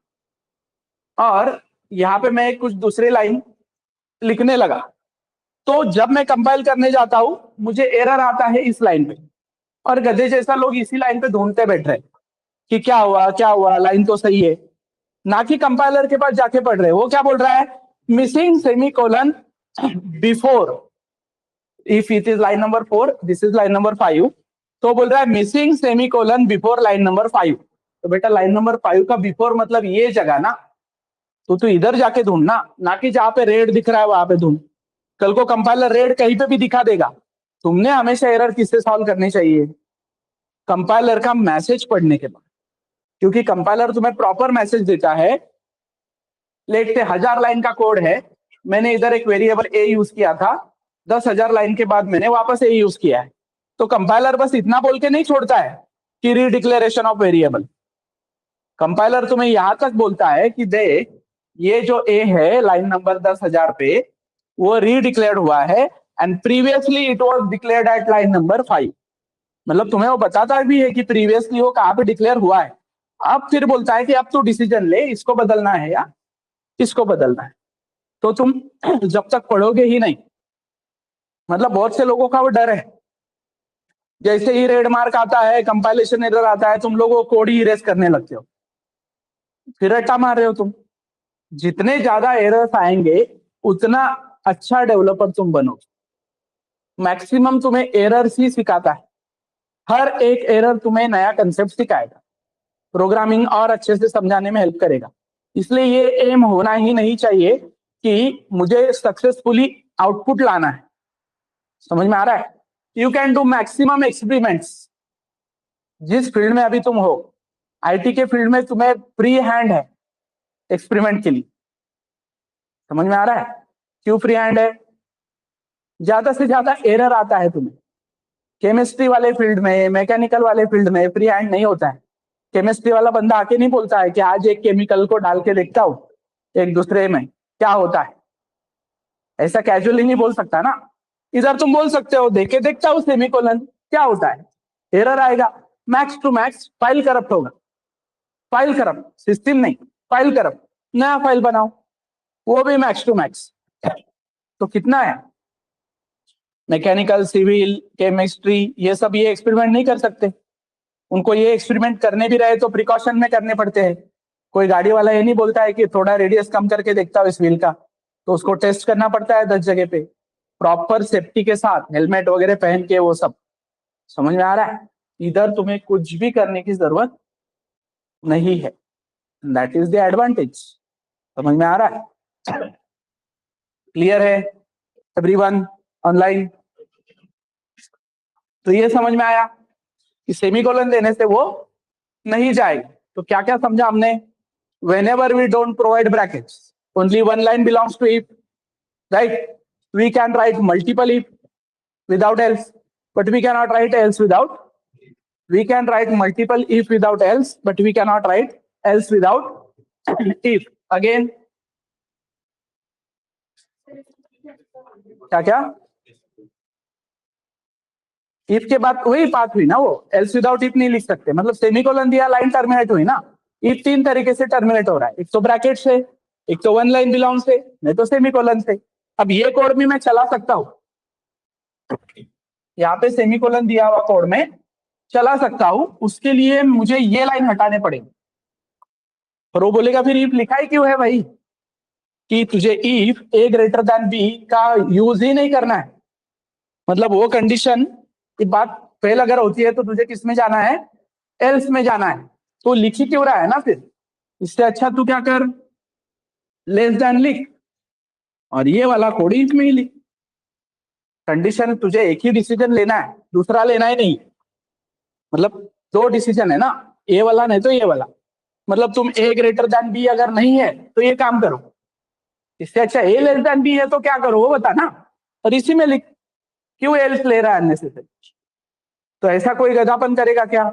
और यहाँ पे मैं कुछ दूसरी लाइन लिखने लगा, तो जब मैं कंपाइल करने जाता हूं मुझे एरर आता है इस लाइन पे, और गधे जैसा लोग इसी लाइन पे ढूंढते बैठ रहे कि क्या हुआ क्या हुआ, लाइन तो सही है, ना कि कंपाइलर के पास जाके पढ़ रहे। वो क्या बोल रहा है, missing semicolon before, if it is line number 4 this is line number 5, तो बोल रहा है missing semicolon before line number 5। तो बेटा लाइन नंबर 5 का बिफोर मतलब ये जगह ना, तो तू इधर जाके ढूंढना, ना कि जहां पे रेड दिख रहा है वहां पे ढूंढ। कल को कंपाइलर रेड कहीं पे भी दिखा देगा, तुमने हमेशा एरर किससे सॉल्व करनी चाहिए, कंपाइलर का मैसेज पढ़ने के बाद, क्योंकि कंपाइलर तुम्हें प्रॉपर मैसेज देता है। लेट से 1000 लाइन का कोड है, मैंने इधर एक वेरिएबल ए यूज किया था, 10,000 लाइन के बाद मैंने वापस ए यूज किया है, तो कंपाइलर बस इतना बोल के नहीं छोड़ता है कि रीडिक्लेरेशन ऑफ वेरिएबल। कंपाइलर तुम्हें यहां तक बोलता है कि देख ये जो ए है लाइन नंबर 10,000 पे वो रीडिक्लेयर्ड हुआ है and previously it was declared at line number 5। मतलब तुम्हें वो बताता भी है कि प्रीवियसली वो कहाँ पे डिक्लेयर हुआ है। अब फिर बोलता है कि अब तू डिसीजन ले, इसको बदलना है या इसको बदलना है। तो तुम जब तक पढ़ोगे ही नहीं, मतलब बहुत से लोगों का वो डर है, जैसे ही रेड मार्क आता है कंपाइलेशन एरर आता है तुम लोग वो कोड ही इरेज करने लगते हो, फिर रट्टा मार रहे हो तुम। जितने ज्यादा एरर्स आएंगे उतना अच्छा डेवलपर तुम बनोगे। मैक्सिमम तुम्हें एरर्स ही सिखाता है, हर एक एरर तुम्हें नया कंसेप्ट सिखाएगा, प्रोग्रामिंग और अच्छे से समझाने में हेल्प करेगा। इसलिए ये एम होना ही नहीं चाहिए कि मुझे सक्सेसफुली आउटपुट लाना है। समझ में आ रहा है? You can do maximum experiments. जिस फील्ड में अभी तुम हो, आईटी के फील्ड में तुम्हें फ्री हैंड है एक्सपेरिमेंट के लिए। समझ में आ रहा है क्यों फ्री हैंड है? ज्यादा से ज्यादा एरर आता है तुम्हें। केमिस्ट्री वाले फील्ड में, मैकेनिकल वाले फील्ड में फ्री हैंड नहीं होता है। केमिस्ट्री वाला बंदा आके नहीं बोलता है कि आज एक केमिकल को डाल के देखता हूं एक दूसरे में क्या होता है, ऐसा कैजुअली नहीं बोल सकता ना। इधर तुम बोल सकते हो देखे देखता हूं सेमीकोलन क्या होता है, एरर आएगा, max to max file corrupt होगा। फाइल करप्ट, सिस्टम नहीं, फाइल करप्ट, नया फाइल बनाओ, वो भी मैक्स टू मैक्स। तो कितना है, मैकेनिकल, सिविल, केमिस्ट्री, ये सब ये एक्सपेरिमेंट नहीं कर सकते। उनको ये एक्सपेरिमेंट करने भी रहे तो प्रिकॉशन में करने पड़ते हैं। कोई गाड़ी वाला ये नहीं बोलता है कि थोड़ा रेडियस कम करके देखता हूँ इस व्हील का, तो उसको टेस्ट करना पड़ता है 10 जगह पे, प्रॉपर सेफ्टी के साथ हेलमेट वगैरह पहन के, वो सब। समझ में आ रहा है? इधर तुम्हें कुछ भी करने की जरूरत नहीं है, दैट इज द एडवांटेज। समझ में आ रहा है? क्लियर है एवरीवन ऑनलाइन? तो ये समझ में आया कि सेमीकोलन देने से वो नहीं जाएगा। तो क्या क्या समझा हमने? whenever we don't provide brackets, only one line belongs to if, right? We can write multiple if without else, but we cannot write else without. We can write multiple if without else, but we cannot write else without if. Again, क्या क्या? If के बाद वही बात हुई ना, वो else without if नहीं लिख सकते, मतलब सेमीकोलन दिया लाइन टर्मिनेट हुई ना। इफ 3 तरीके से टर्मिनेट हो रहा है, एक तो ब्रैकेट से, एक तो वन लाइन बिलोंग से, नहीं तो सेमीकोलन से। अब ये कोड भी मैं चला सकता हूं, यहाँ पे सेमीकोलन दिया हुआ कोड में चला सकता हूं, उसके लिए मुझे ये लाइन हटाने पड़ेगी। और वो बोलेगा फिर इफ लिखा ही क्यों है भाई, कि तुझे if A greater than B का यूज ही नहीं करना है। मतलब वो कंडीशन की बात फेल अगर होती है तो तुझे किस में जाना है, एल्स में जाना है। तो लिख ही क्यों रहा है ना फिर, इससे अच्छा तू क्या कर, लेस देन लिख और ये वाला कोड इफ में ही लिख। कंडीशन तुझे एक ही डिसीजन लेना है, दूसरा लेना ही नहीं। मतलब 2 डिसीजन है ना, ए वाला नहीं तो ये वाला। मतलब तुम ए ग्रेटर देन बी अगर नहीं है तो ये काम करो, इससे अच्छा ए लेस देन बी है तो क्या करो वो बता ना, और इसी में लिख, क्यों एल्स ले रहा है अननेसेसरी। तो ऐसा कोई गधापन करेगा क्या।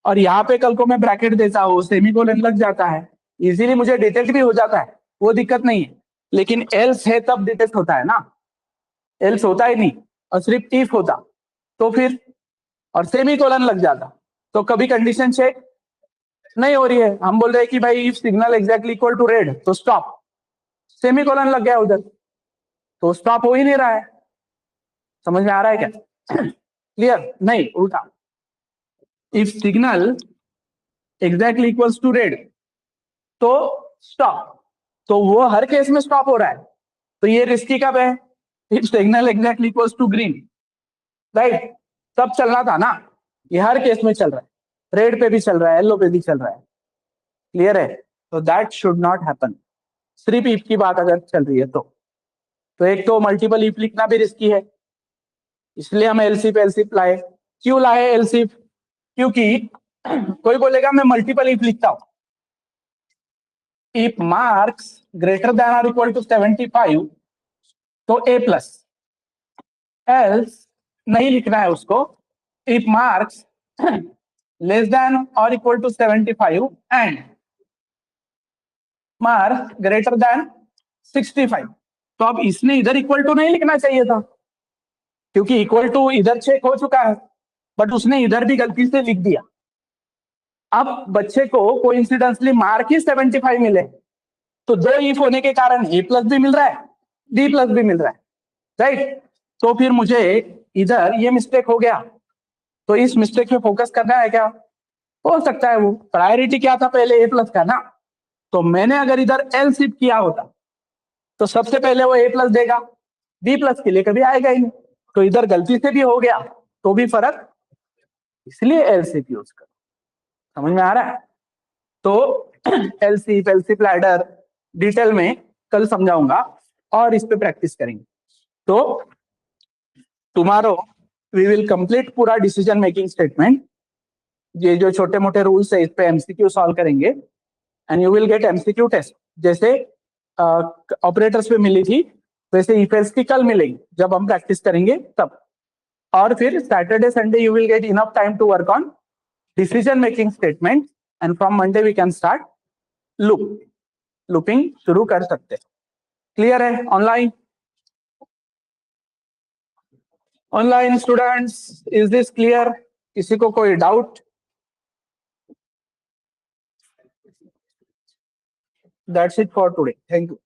और यहाँ पे कल को मैं ब्रैकेट देता हूँ, सेमीकोलन लग जाता है, इजीली मुझे डिटेक्ट भी हो जाता है, वो दिक्कत नहीं है। लेकिन एल्स है तब डिटेक्ट होता है ना, एल्स होता ही नहीं, और सिर्फ इफ होता तो फिर, और सेमीकोलन लग जाता तो कभी कंडीशन चेक नहीं हो रही है। हम बोल रहे हैं कि भाई if signal exactly equal to red तो स्टॉप, सेमीकोलन लग गया उधर तो स्टॉप हो ही नहीं रहा है। समझ में आ रहा है क्या? क्लियर? नहीं, उल्टा, if signal exactly equals to red तो स्टॉप, तो वो हर केस में स्टॉप हो रहा है, तो ये रिस्की कब है? If signal exactly equals to green, right, तब चलना था ना, ये हर केस में चल रहा है, रेड पे भी चल रहा है, येलो पे भी चल रहा है। क्लियर है? तो दैट शुड नॉट हैपन, सिर्फ इफ की बात अगर चल रही है तो एक तो मल्टीपल इफ लिखना भी रिस्की है, इसलिए हम एलसीफ एलसीफ लाए। क्यों लाए एलसीफ? क्योंकि कोई बोलेगा मैं मल्टीपल इफ लिखता हूं, इफ मार्क्स ग्रेटर देन और इक्वल टू 75 तो ए प्लस, एल्स नहीं लिखना है उसको, इफ मार्क्स लेस देन और equal to 75 and marks greater than 65। तो अब इसने इधर इक्वल टू नहीं लिखना चाहिए था, क्योंकि इक्वल टू इधर चेक हो चुका है, बट उसने इधर भी गलती से लिख दिया। अब बच्चे को कोइंसिडेंटली मार्क ही 75 मिले, तो दो इफ होने के कारण ए प्लस भी मिल रहा है, बी प्लस भी मिल रहा है, राइट। तो फिर मुझे इधर ये मिस्टेक हो गया, तो इस मिस्टेक पे फोकस करना है क्या? हो सकता है, वो प्रायोरिटी क्या था पहले ए प्लस का ना, तो मैंने अगर इधर एल शिफ्ट किया होता तो सबसे पहले वो ए प्लस देगा, बी प्लस के लिए कभी आएगा ही नहीं, तो इधर गलती से भी हो गया तो भी फर्क, इसलिए एल शिफ्ट यूज करो। समझ में आ रहा है? तो एलसीफ लैडर डिटेल में कल समझाऊंगा और इस पे प्रैक्टिस करेंगे। तो टुमारो वी विल कंप्लीट पूरा डिसीजन मेकिंग स्टेटमेंट, ये जो छोटे मोटे रूल्स है इस पे एमसीक्यू सॉल्व करेंगे, and you will get MCQ test, जैसे ऑपरेटर्स पे मिली थी वैसे इफ एल्स की कल मिलेगी जब हम प्रैक्टिस करेंगे तब। और फिर Saturday Sunday you will get enough time to work on decision making statement, and from Monday we can start looping शुरू कर सकते हैं। क्लियर है? Online students, is this clear? किसी को कोई doubt? That's it for today, thank you.